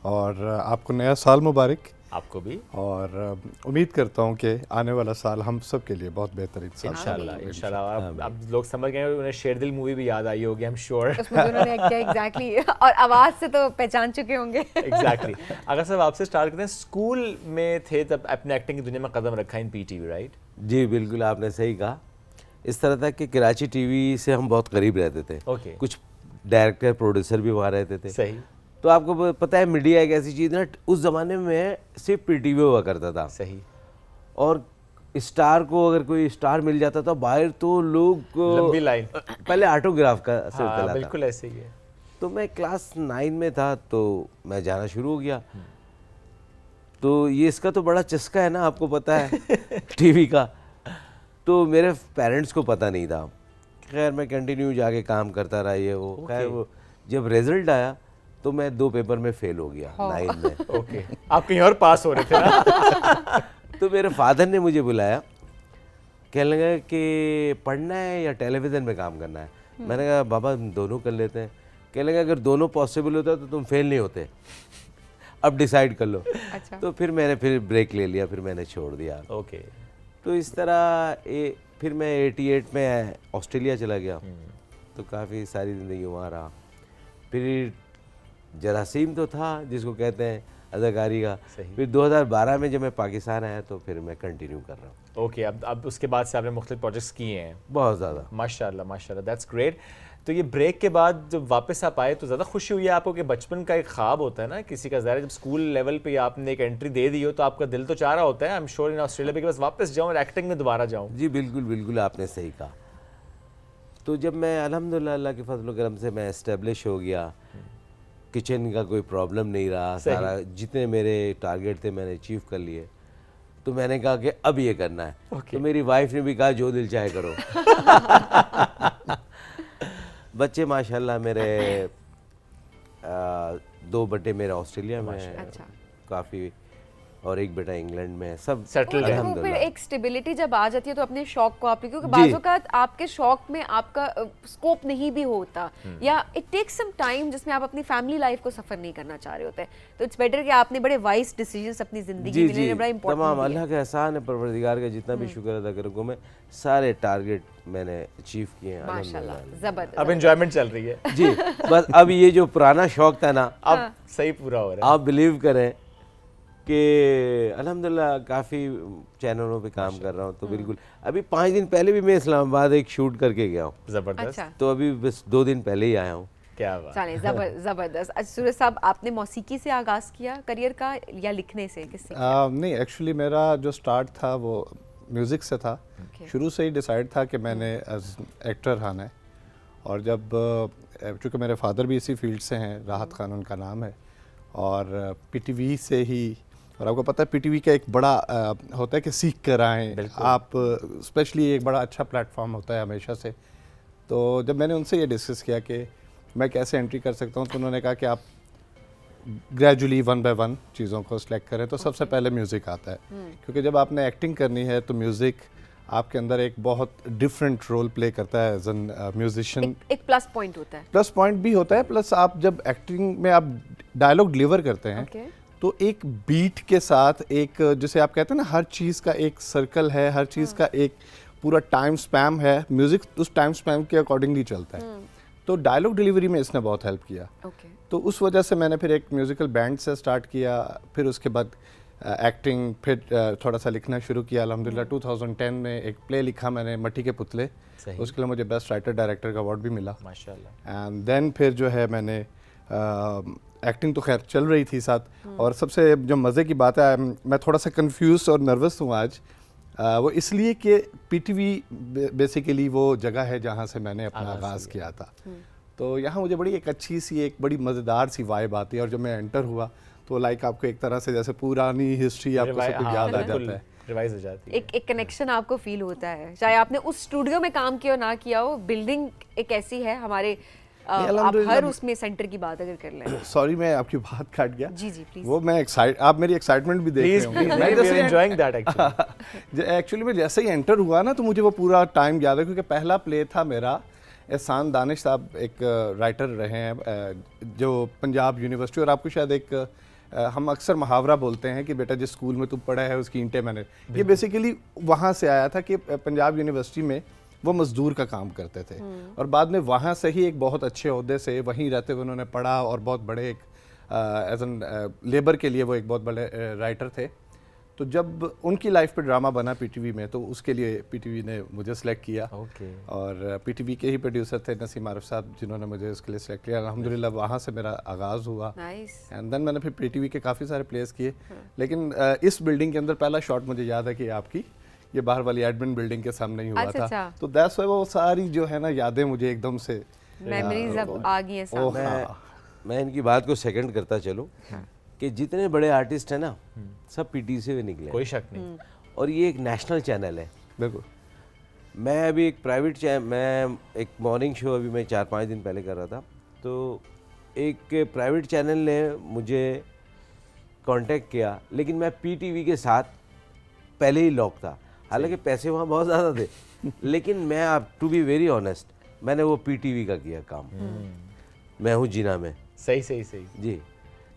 और आपको नया साल मुबारक। आपको भी, और उम्मीद करता हूँ कि आने वाला साल हम सब के लिए बहुत बेहतरीन साल इंशाल्लाह। अब लोग समझ गए, उन्हें शेरदिल मूवी भी याद आई होगी, आई एम श्योर। उसमें उन्होंने क्या एग्जैक्टली और आवाज़ से तो पहचान चुके होंगे। एग्जैक्टली। अगर साहब आपसे स्टार्ट करते हैं, स्कूल में थे तब अपने एक्टिंग की दुनिया में कदम रखा इन PTV, राइट? जी बिल्कुल, आपने सही कहा। इस तरह था कि कराची TV से हम बहुत करीब रहते थे। ओके। कुछ डायरेक्टर प्रोड्यूसर भी वहाँ रहते थे। सही। तो आपको पता है मीडिया एक ऐसी चीज़ ना, उस ज़माने में सिर्फ PTV हुआ करता था। सही। और स्टार को अगर कोई स्टार मिल जाता था बाहर, तो लोग लंबी लाइन, पहले ऑटोग्राफ का सिलसिला था। बिल्कुल ऐसे ही है। तो मैं क्लास 9 में था तो मैं जाना शुरू हो गया। तो ये इसका तो बड़ा चस्का है ना, आपको पता है टीवी का। तो मेरे पेरेंट्स को पता नहीं था। खैर मैं कंटिन्यू जाके काम करता रहा ये वो। खैर वो जब रिजल्ट आया तो मैं 2 पेपर में फेल हो गया 9 में। ओके, आप कहीं और पास हो रहे थे ना? तो मेरे फादर ने मुझे बुलाया, कहने लगा कि पढ़ना है या टेलीविज़न में काम करना है। मैंने कहा बाबा दोनों कर लेते हैं। कहने लगा अगर दोनों पॉसिबल होता तो तुम फेल नहीं होते, अब डिसाइड कर लो। अच्छा। तो फिर मैंने ब्रेक ले लिया, फिर मैंने छोड़ दिया। ओके। तो इस तरह फिर मैं 88 में ऑस्ट्रेलिया चला गया, तो काफ़ी सारी ज़िंदगी वहाँ रहा। फिर जरासीम तो था जिसको कहते हैं अदाकारी का। फिर 2012 में जब मैं पाकिस्तान आया तो फिर मैं कंटिन्यू कर रहा हूँ। ओके, अब उसके बाद से आपने मुख्तलिफ प्रोजेक्ट्स किए हैं? बहुत ज़्यादा। माशाल्लाह माशाल्लाह, दैट्स ग्रेट। तो ये ब्रेक के बाद जब वापस आप आए तो ज़्यादा खुशी हुई है आपको कि बचपन का एक ख्वाब होता है ना किसी का, ज़ाहिर जब स्कूल लेवल पे आपने एक एंट्री दे दी हो तो आपका दिल तो चाह रहा होता है, I am sure, in Australia पे कि बस वापस जाऊँ और एक्टिंग में दोबारा जाऊँ। जी बिल्कुल बिल्कुल, आपने सही कहा। तो जब मैं अल्हम्दुलिल्लाह अल्लाह के फजल करम से मैं एस्टेब्लिश हो गया, किचन का कोई प्रॉब्लम नहीं रहा, सारा जितने मेरे टारगेट थे मैंने अचीव कर लिए। तो मैंने कहा कि अब ये करना है। तो मेरी वाइफ ने भी कहा जो दिल चाहे करो। बच्चे माशाल्लाह मेरे 2 बेटे मेरे ऑस्ट्रेलिया में हैं, अच्छा। काफ़ी, और एक बेटा इंग्लैंड में है, सब सेटल तो वो फिर एक स्टेबिलिटी जब आ जाती है तो अपने शौक को आप, क्योंकि बाज़-औक़ात आपके शौक में आपका स्कोप नहीं भी होता या इट टेक्स सम टाइम जिसमें आप अपनी फैमिली लाइफ को सफ़र नहीं करना चाह रहे होते, तो इट्स बेटर कि आपने बड़े वाइज डिसीजंस अपनी ज़िंदगी में लेने, बड़ा इंपॉर्टेंट। तमाम अल्लाह का एहसान है, परवरदिगार का जितना भी शुक्र अदा करूँ मैं, सारे टारगेट मैंने अचीव किए हैं माशाल्लाह, ज़बरदस्त। अब एंजॉयमेंट चल रही है। जी। बस अब ये जो पुराना शौक था ना, अब सही पूरा हो रहा है। आप बिलीव करें कि अल्हम्दुलिल्लाह काफ़ी चैनलों पे काम कर रहा हूँ। तो बिल्कुल अभी 5 दिन पहले भी मैं इस्लामाबाद एक शूट करके गया हूँ। ज़बरदस्त। अच्छा। तो अभी बस 2 दिन पहले ही आया हूँ। क्या बात। चलें, ज़बरदस्त। अच्छा सूरज साहब, आपने मौसीकी से आगाज़ किया करियर का या लिखने से, किससे? नहीं, एक्चुअली मेरा जो स्टार्ट था वो म्यूज़िक से था। शुरू से ही डिसाइड था कि मैंने एज एक्टर आना है। और जब चूँकि मेरे फादर भी इसी फील्ड से हैं, राहत खान उनका नाम है, और पीटीवी से ही, और आपको पता है पीटीवी का एक बड़ा होता है कि सीख कर आएँ आप, स्पेशली एक बड़ा अच्छा प्लेटफॉर्म होता है हमेशा से। तो जब मैंने उनसे ये डिस्कस किया कि मैं कैसे एंट्री कर सकता हूँ, तो उन्होंने कहा कि आप ग्रेजुअली 1 बाय 1 चीज़ों को सिलेक्ट करें। तो सबसे पहले म्यूज़िक आता है, क्योंकि जब आपने एक्टिंग करनी है तो म्यूज़िक आपके अंदर एक बहुत डिफरेंट रोल प्ले करता है एज एन म्यूजिशियन। एक प्लस पॉइंट होता है। प्लस पॉइंट भी होता है, प्लस आप जब एक्टिंग में आप डायलॉग डिलीवर करते हैं तो एक बीट के साथ, एक जिसे आप कहते हैं ना, हर चीज़ का एक सर्कल है, हर चीज़ का एक पूरा टाइम स्पैम है, म्यूज़िक उस टाइम स्पैम के अकॉर्डिंगली चलता है। तो डायलॉग डिलीवरी में इसने बहुत हेल्प किया। तो उस वजह से मैंने फिर एक म्यूज़िकल बैंड से स्टार्ट किया, फिर उसके बाद एक्टिंग, फिर थोड़ा सा लिखना शुरू किया। अल्हम्दुलिल्लाह 2010 में एक प्ले लिखा मैंने, मट्टी के पुतले, उसके लिए मुझे बेस्ट राइटर डायरेक्टर का अवार्ड भी मिला, माशाल्लाह। एंड देन फिर जो है मैंने एक्टिंग तो खैर चल रही थी साथ, और सबसे जो मज़े की बात है, मैं थोड़ा सा कंफ्यूज और नर्वस हूँ आज, वो इसलिए कि पीटीवी बेसिकली वो जगह है जहाँ से मैंने अपना आगाज़ किया था। तो यहाँ मुझे बड़ी एक अच्छी सी, एक बड़ी मज़ेदार सी वाइब आती है, और जब मैं एंटर हुआ तो लाइक आपको एक तरह से जैसे पुरानी हिस्ट्री आपको सब कुछ याद आ जाता है, रिवाइज हो जाती है। एक कनेक्शन आपको फील होता है, चाहे आपने उस स्टूडियो में काम किया ना किया हो। बिल्डिंग एक ऐसी है हमारे, आप हर उसमें सेंटर की बात अगर कर लें। सॉरी मैं आपकी बात काट गया। जी जी प्लीज। वो मैं आप मेरी एक्साइटमेंट भी देख रहे होंगे। मैं जस्ट एंजॉयिंग दैट एक्चुअली मैं जैसे ही एंटर हुआ ना, तो मुझे वो पूरा टाइम याद है, क्योंकि पहला प्ले था मेरा। एहसान दानिश साहब एक राइटर रहे हैं जो पंजाब यूनिवर्सिटी, और आपको शायद एक हम अक्सर मुहावरा बोलते हैं कि बेटा जिस स्कूल में तू पढ़ा है उसकी ईंटें मैंने, ये बेसिकली वहाँ से आया था कि पंजाब यूनिवर्सिटी में वो मज़दूर का काम करते थे, और बाद में वहाँ से ही एक बहुत अच्छे ओहदे से वहीं रहते हुए उन्होंने पढ़ा, और बहुत बड़े एक एज एन लेबर के लिए वो एक बहुत बड़े राइटर थे। तो जब उनकी लाइफ पे ड्रामा बना पीटीवी में, तो उसके लिए पीटीवी ने मुझे सेलेक्ट किया। और पीटीवी के ही प्रोड्यूसर थे नसीम आरिफ साहब, जिन्होंने मुझे उसके लिए सेलेक्ट किया। अल्हम्दुलिल्लाह वहाँ से मेरा आगाज़ हुआ, एंड देन मैंने फिर पीटीवी के काफ़ी सारे प्लेस किए। लेकिन इस बिल्डिंग के अंदर पहला शॉट मुझे याद है कि आपकी ये बाहर वाली एडमिन बिल्डिंग के सामने ही हुआ था। तो दैट्स व्हाई वो सारी जो है ना यादें मुझे एकदम से मेमोरीज अब आ गई हैं सामने। मैं इनकी बात को सेकंड करता चलूं कि जितने बड़े आर्टिस्ट हैं ना सब पीटी से निकले कोई शक नहीं। और ये एक नेशनल चैनल है। बिल्कुल। मैं अभी एक मैं एक मॉर्निंग शो अभी मैं 4-5 दिन पहले कर रहा था, तो एक प्राइवेट चैनल ने मुझे कांटेक्ट किया, लेकिन मैं पीटीवी के साथ पहले ही लॉक था, हालांकि पैसे वहाँ बहुत ज़्यादा थे लेकिन मैं आप टू बी वेरी ऑनेस्ट मैंने वो पीटीवी का किया काम। मैं हूँ जिना में। सही जी।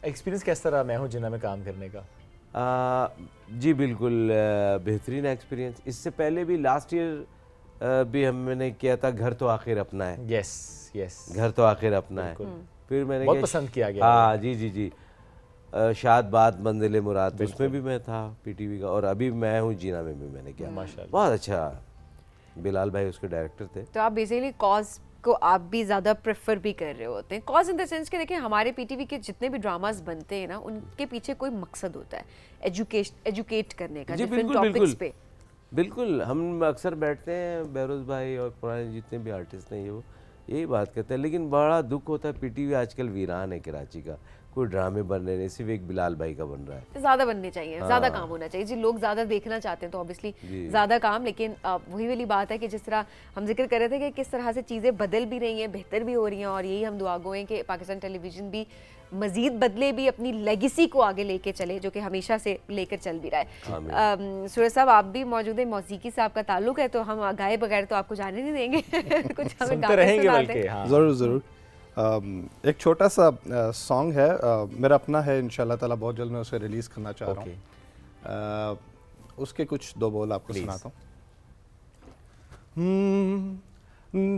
एक्सपीरियंस कैसा रहा मैं हूँ जिना में काम करने का? जी बिल्कुल बेहतरीन एक्सपीरियंस। इससे पहले भी लास्ट ईयर भी हमने किया था घर तो आखिर अपना है। यस घर तो आखिर अपना है। फिर मैंने बहुत पसंद किया गया। हाँ जी। शाद बात मंजिल मुराद उसमें भी मैं था पीटीवी का, और अभी मैं हूँ जीना में भी मैंने किया। माशाल्लाह। बहुत अच्छा। बिलाल भाई उसके डायरेक्टर थे। तो आप बेसिकली कॉज को आप भी ज़्यादा प्रेफर भी कर रहे होते हैं। कॉज इन द सेंस कि देखिए हमारे पीटीवी के जितने भी ड्रामास बनते हैं ना उनके पीछे कोई मकसद होता है, एजुकेट करने का डिफरेंट टॉपिक्स पे। बिल्कुल। हम अक्सर बैठते हैं बहरोज भाई और पुराने जितने भी आर्टिस्ट हैं ये वो यही बात करते हैं, लेकिन बड़ा दुख होता है पीटीवी आजकल वीरान है कराची का, कोई ड्रामे बन रहे नहीं, सिर्फ एक बिलाल भाई का बन रहा है। ज़्यादा बनने चाहिए, ज़्यादा काम होना चाहिए जी। लोग ज़्यादा देखना चाहते हैं तो ऑब्वियसली ज़्यादा काम, लेकिन वही वाली बात है कि जिस तरह हम जिक्र कर रहे थे कि किस तरह से चीज़ें बदल भी रही हैं, बेहतर भी हो रही हैं, और यही हम दुआ गो हैं कि पाकिस्तान टेलीविज़न भी मज़ीद बदले, भी अपनी लेगेसी को आगे लेके चले, जो कि हमेशा से लेकर चल भी रहा है। सूरज साहब आप भी मौजूद हैं, मौसीकी से आपका ताल्लुक है, तो हम गाए बगैर तो आपको जाने नहीं देंगे कुछ हमें गाते रहेंगे सुना बल्कि। दें। हाँ। ज़रूर। एक छोटा सा सॉन्ग है, मेरा अपना है, इंशाल्लाह ताला बहुत जल्द मैं उसे रिलीज़ करना चाह रहा हूँ। उसके कुछ 2 बोल आपको सुनाता हूँ।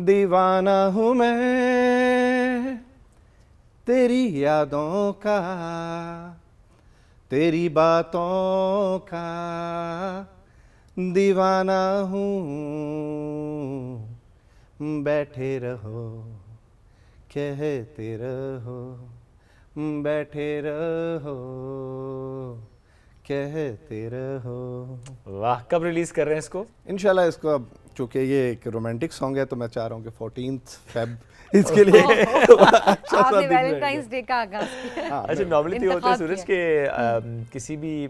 दीवाना हूँ मैं तेरी यादों का, तेरी बातों का, दीवाना हूँ, बैठे रहो कहते रहो, बैठे रहो कहते रहो। वाह, कब रिलीज कर रहे हैं इसको? इंशाल्लाह इसको अब चूंकि ये एक रोमांटिक सॉन्ग है तो मैं चाह रहा हूँ कि 14th Feb इसके लिए आपने वैलेंटाइंस डे का आगाज किया। अच्छा, नॉर्मली तो होता है सूरज के किसी भी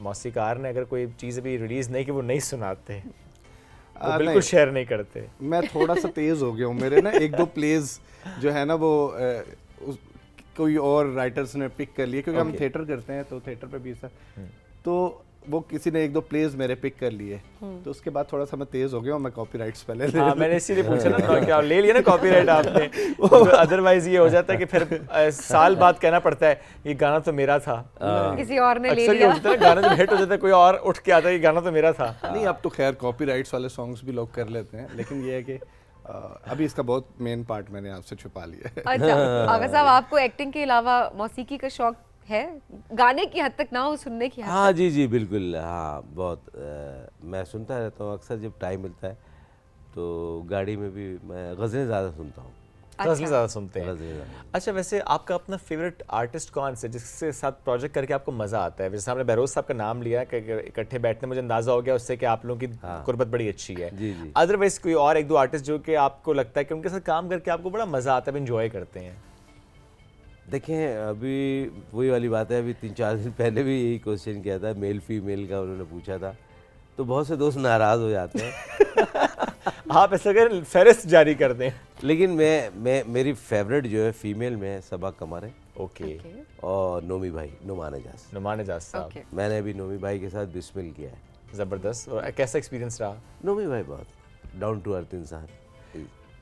मौसीकार ने अगर कोई चीज़ अभी रिलीज नहीं की वो नहीं सुनाते, वो बिल्कुल शेयर नहीं करते। मैं थोड़ा सा तेज हो गया हूँ, मेरे ना 1-2 प्लेज जो है ना वो कोई और राइटर्स ने पिक कर लिए, क्योंकि हम थिएटर करते हैं तो थिएटर पे भी सर, तो वो किसी ने 1-2 प्लेज मेरे पिक कर लिए, तो उसके बाद थोड़ा सा मैं तेज हो गया और मैं कॉपीराइट्स पहले ले हाँ, मैंने इसीलिए पूछा ना, तो क्या ले लिया ना कॉपीराइट आपने? अदरवाइज ये हो जाता है कि फिर साल बाद कहना पड़ता है ये गाना तो मेरा था, किसी और ने ले अक्सर ये लिया। होता है ना, गाना जब हिट हो जाता है कोई और उठ के आता है ये गाना तो मेरा था। नहीं, अब तो खैर कॉपीराइट्स वाले सॉन्ग्स भी लोग कर लेते हैं, लेकिन ये है कि अभी इसका बहुत मेन पार्ट मैंने आपसे छुपा लिया है। अच्छा, आगा साहब आपको एक्टिंग के अलावा मौसीकी का शौक है? गाने की हद तक ना हो, सुनने की हद तक? हाँ जी बिल्कुल। हाँ बहुत मैं सुनता रहता हूँ अक्सर, जब टाइम मिलता है तो गाड़ी में भी मैं गज़लें ज़्यादा सुनता हूँ। गज़लें ज़्यादा सुनते हैं। गज़लें ज़्यादा। अच्छा, वैसे आपका अपना फेवरेट आर्टिस्ट कौन से जिसके साथ प्रोजेक्ट करके आपको मज़ा आता है? जैसे आपने बहरोज साहब का नाम लिया कि इकट्ठे बैठने मुझे अंदाज़ा हो गया उससे कि आप लोगों की कुर्बत बड़ी अच्छी है। जी। अदरवाइज कोई और 1-2 आर्टिस्ट जो कि आपको लगता है कि उनके साथ काम करके आपको बड़ा मज़ा आता है, एंजॉय करते हैं? देखें, अभी वही वाली बात है, अभी 3-4 दिन पहले भी यही क्वेश्चन किया था, मेल फीमेल का उन्होंने पूछा था, तो बहुत से दोस्त नाराज़ हो जाते हैं। आप ऐसा करें फेरिस्त जारी कर दें। लेकिन मैं मेरी फेवरेट जो है फीमेल में सबा कमर है। ओके। और नोमी भाई, नुमान एजाज साहब। मैंने अभी नोमी भाई के साथ बिस्मिल किया है। ज़बरदस्त। और कैसा एक्सपीरियंस रहा? नोमी भाई बहुत डाउन टू अर्थ इंसान,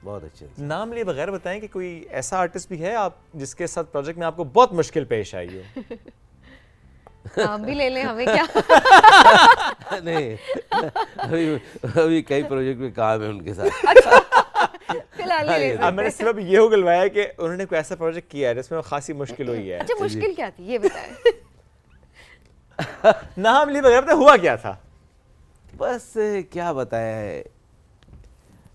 बहुत अच्छे। नाम लिए बगैर बताएं कि कोई ऐसा आर्टिस्ट भी है आप जिसके साथ प्रोजेक्ट में आपको बहुत मुश्किल पेश आई हो? नाम भी ले लें, हमें क्या? नहीं, अभी कई प्रोजेक्ट में काम है उनके साथ। फिलहाल नहीं ले अब मैंने सिर्फ ये उगलवाया कि उन्होंने कोई ऐसा प्रोजेक्ट किया है जिसमें खासी मुश्किल हुई है। अच्छा, मुश्किल क्या थी ये बताएं। नाम लिए बगैर हुआ क्या था? बस क्या बताएं,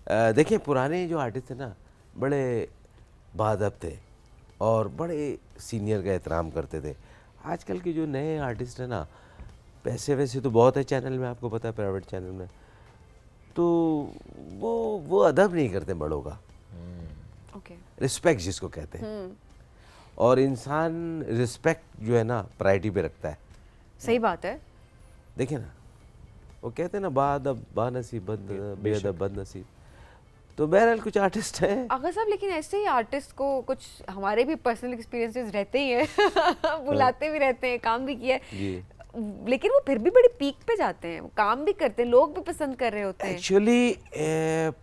देखिए पुराने जो आर्टिस्ट थे ना बड़े बाअदब थे और बड़े सीनियर का एहतराम करते थे। आजकल के जो नए आर्टिस्ट हैं ना, पैसे वैसे तो बहुत है चैनल में, आपको पता है प्राइवेट चैनल में, तो वो अदब नहीं करते बड़ों का। रिस्पेक्ट जिसको कहते हैं, और इंसान रिस्पेक्ट जो है ना प्रायोरिटी पे रखता है। सही बात है। देखिए ना, वो कहते हैं ना बादब बानसीब बेअदब बदनसीब, तो बहरहाल कुछ आर्टिस्ट हैं आगा साहब, लेकिन ऐसे ही आर्टिस्ट को कुछ हमारे भी पर्सनल एक्सपीरियंसेस रहते ही हैं बुलाते भी रहते हैं, काम भी किया है, लेकिन वो फिर भी बड़े पीक पे जाते हैं, वो काम भी करते हैं, लोग भी पसंद कर रहे होते हैं। एक्चुअली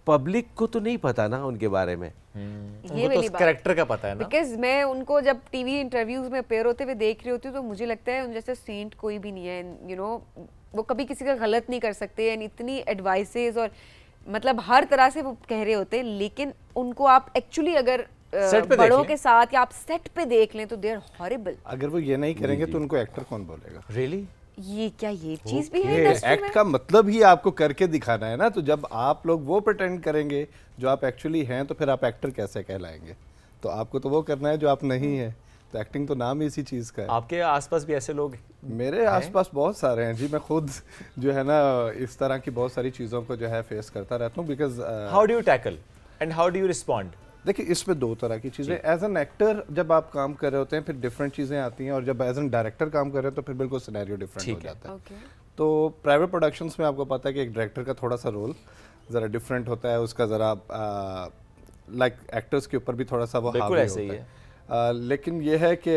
पब्लिक को तो नहीं पता ना उनके बारे में, ये वाली बात कैरेक्टर का पता है ना। बिकॉज मैं उनको जब टीवी इंटरव्यूज में अपेयर होते हुए देख रही होती हूँ तो मुझे लगता है उन जैसे सेंट कोई भी नहीं है, यू नो, वो कभी किसी का गलत नहीं कर सकते, एंड इतनी एडवाइसेस और मतलब हर तरह से वो कह रहे होते हैं, लेकिन उनको आप एक्चुअली अगर बड़ों के साथ या आप सेट पे देख लें तो दे आर हॉरिबल। अगर वो ये नहीं करेंगे तो उनको एक्टर कौन बोलेगा? रियली? ये क्या ये चीज भी है इंडस्ट्री में? एक्ट का मतलब ही आपको करके दिखाना है ना, तो जब आप लोग वो प्रिटेंड करेंगे जो आप एक्चुअली हैं, तो फिर आप एक्टर कैसे कहलाएंगे? तो आपको तो वो करना है जो आप नहीं है, तो एक्टिंग तो नाम ही इसी चीज का है। आपके आसपास भी ऐसे लोग? मेरे आसपास बहुत सारे हैं जी, मैं खुद जो है ना इस तरह की बहुत सारी चीज़ों को जो है फेस करता रहता हूँ। Because how do you tackle and how do you respond? देखिए, इसमें दो तरह की चीज़ें, एज एन एक्टर जब आप काम कर रहे होते हैं फिर डिफरेंट चीज़ें आती हैं, और जब एज एन डायरेक्टर काम कर रहे हो तो फिर बिल्कुल सिनेरियो डिफरेंट हो जाता है। तो प्राइवेट प्रोडक्शंस में आपको पता है कि एक डायरेक्टर का थोड़ा सा रोल ज़रा डिफरेंट होता है, उसका ज़रा लाइक एक्टर्स के ऊपर भी थोड़ा सा वो हावी ऐसे ही होता है। लेकिन ये है कि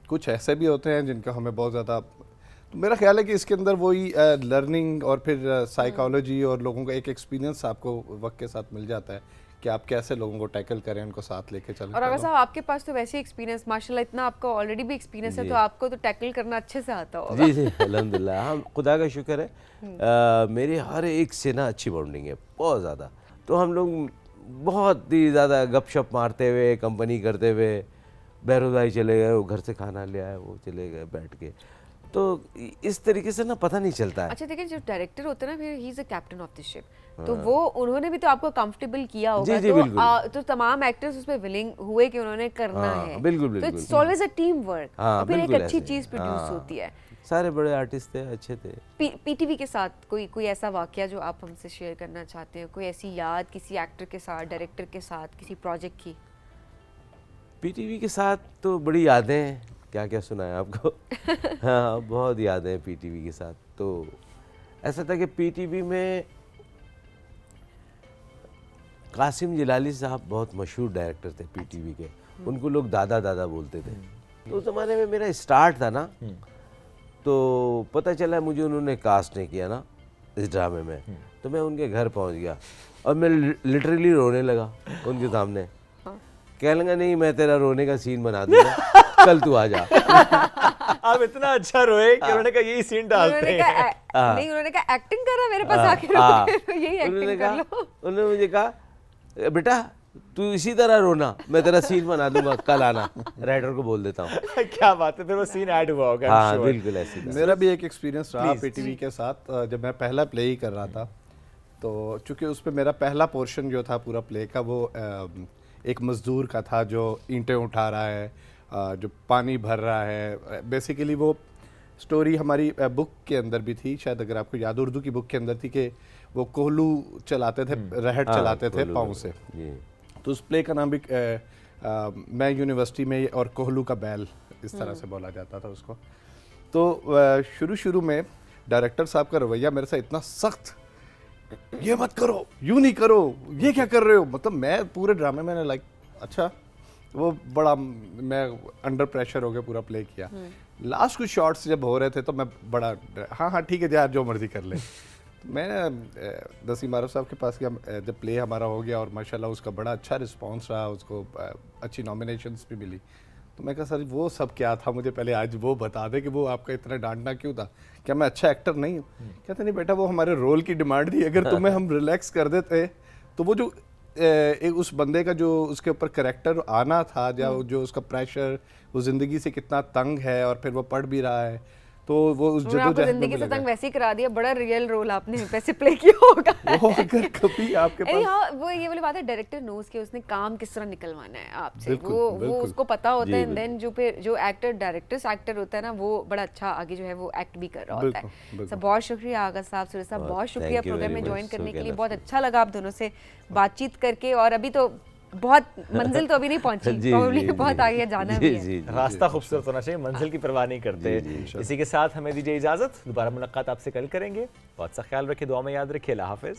कुछ ऐसे भी होते हैं जिनका हमें बहुत ज़्यादा, तो मेरा ख्याल है कि इसके अंदर वही लर्निंग और फिर साइकोलॉजी और लोगों का एक एक्सपीरियंस आपको वक्त के साथ मिल जाता है कि आप कैसे लोगों को टैकल करें, उनको साथ लेके चलें। और अगर साहब आपके पास तो वैसे एक्सपीरियंस माशाल्लाह, इतना आपका ऑलरेडी भी एक्सपीरियंस है, तो आपको तो टैकल करना अच्छे से आता होगा। जी जी अल्हम्दुलिल्लाह, हम खुदा का शुक्र है, मेरे हर एक से ना अच्छी बॉन्डिंग है, बहुत ज़्यादा। तो हम लोग बहुत ही ज़्यादा गपशप मारते हुए, कंपनी करते हुए, बहरोज भाई चले गए, वो घर से खाना ले आए, वो चले गए बैठ के, तो इस तरीके से ना पता नहीं चलता है। अच्छा देखिए, जो डायरेक्टर होते हैं ना, फिर he is the captain of the ship, तो वो उन्होंने भी तो आपको कंफर्टेबल किया होगा। जी, तो, तो तमाम एक्टर्स उसमें विलिंग हुए कि उन्होंने करना है। बिल्कुल तो it's always a team work, और फिर एक अच्छी चीज प्रोड्यूस होती है। सारे बड़े आर्टिस्ट थे, अच्छे थे। पीटीवी के साथ कोई ऐसा वाकया जो आप हमसे शेयर करना चाहते हैं, कोई ऐसी याद किसी एक्टर के साथ, डायरेक्टर के साथ, किसी प्रोजेक्ट की? पीटीवी के साथ तो बड़ी यादें हैं, क्या क्या सुनाएं आपको हाँ, बहुत यादें हैं पीटीवी के साथ। तो ऐसा था कि पीटीवी में कासिम जिलाली साहब बहुत मशहूर डायरेक्टर थे पीटीवी के, उनको लोग दादा दादा बोलते थे। तो उस ज़माने में मेरा स्टार्ट था ना, तो पता चला मुझे उन्होंने कास्ट नहीं किया ना इस ड्रामे में, तो मैं उनके घर पहुंच गया और मैं लिटरली रोने लगा उनके सामने। कह लगा नहीं, मैं तेरा रोने का सीन बना दूंगा, कल तू आ जा। आप इतना अच्छा रोए कि उन्होंने कहा यही सीन डालते हैं। नहीं, उन्होंने कहा एक्टिंग कर रहा, मेरे पास आके रो, यही एक्टिंग कर लो। उन्होंने मुझे कहा बेटा तू इसी तरह रोना, मैं तेरा सीन बना दूंगा, कल आना, राइटर को बोल देता हूँ। क्या बात है, फिर वो सीन ऐड हुआ होगा। हाँ बिल्कुल ऐसी। मेरा भी एक एक्सपीरियंस रहा पीटीवी के साथ, जब मैं पहला प्ले ही कर रहा था, तो चूंकि उस पर मेरा पहला पोर्शन जो था पूरा प्ले का, वो एक मज़दूर का था जो ईंटें उठा रहा है, जो पानी भर रहा है। बेसिकली वो स्टोरी हमारी बुक के अंदर भी थी, शायद अगर आपको याद, उर्दू की बुक के अंदर थी कि वो कोहलू चलाते थे, रहट चलाते थे पाँव से। तो उस प्ले का नाम भी मैं यूनिवर्सिटी में, और कोहलू का बैल, इस तरह से बोला जाता था उसको। तो शुरू में डायरेक्टर साहब का रवैया मेरे से इतना सख्त, ये मत करो, यूं नहीं करो, ये क्या कर रहे हो, मतलब मैं पूरे ड्रामे में लाइक अच्छा, वो बड़ा मैं अंडर प्रेशर हो गया, पूरा प्ले किया। लास्ट कुछ शॉट्स जब हो रहे थे तो मैं बड़ा हाँ ठीक है यार, जो मर्जी कर ले। मैं नसीम आरफ साहब के पास गया जब प्ले हमारा हो गया, और माशाल्लाह उसका बड़ा अच्छा रिस्पांस रहा, उसको अच्छी नॉमिनेशंस भी मिली। तो मैं कहा सर वो सब क्या था, मुझे पहले आज वो बता दे कि वो आपका इतना डांटना क्यों था, क्या मैं अच्छा एक्टर नहीं हूँ? कहते नहीं बेटा, वो हमारे रोल की डिमांड थी, अगर तुम्हें हम रिलैक्स कर देते तो वो जो उस बंदे का जो उसके ऊपर करैक्टर आना था, जो उसका प्रेशर, वो ज़िंदगी से कितना तंग है, और फिर वो पढ़ भी रहा है, तो वो उस जदोजहद में जिंदगी से तंग वैसे ही करा दिया। बड़ा रियल रोल आपने वैसे प्ले किया होगा। वो अगर कभी आपके पास, हाँ, वो ये वाली बात है, डायरेक्टर नोज के उसने काम किस तरह निकलवाना है आपसे, वो उसको पता होता है। देन जो एक्टर डायरेक्टर होता है ना, वो बड़ा अच्छा आगे जो है वो एक्ट भी कर रहा होता है। सब बहुत शुक्रिया आगा साहब, सूरज साहब, बहुत शुक्रिया प्रोग्राम में ज्वाइन करने के लिए। बहुत अच्छा लगा आप दोनों से बातचीत करके, और अभी तो बहुत मंजिल तो अभी नहीं पहुंची, जी, probably जी, बहुत जी, आगे जाना भी है। रास्ता खूबसूरत होना चाहिए, मंजिल की परवाह नहीं करते। इसी के साथ हमें दीजिए इजाजत, दोबारा मुलाकात आपसे कल करेंगे। बहुत सा ख्याल रखिए, दुआ में याद रखिए। अल्लाह हाफिज।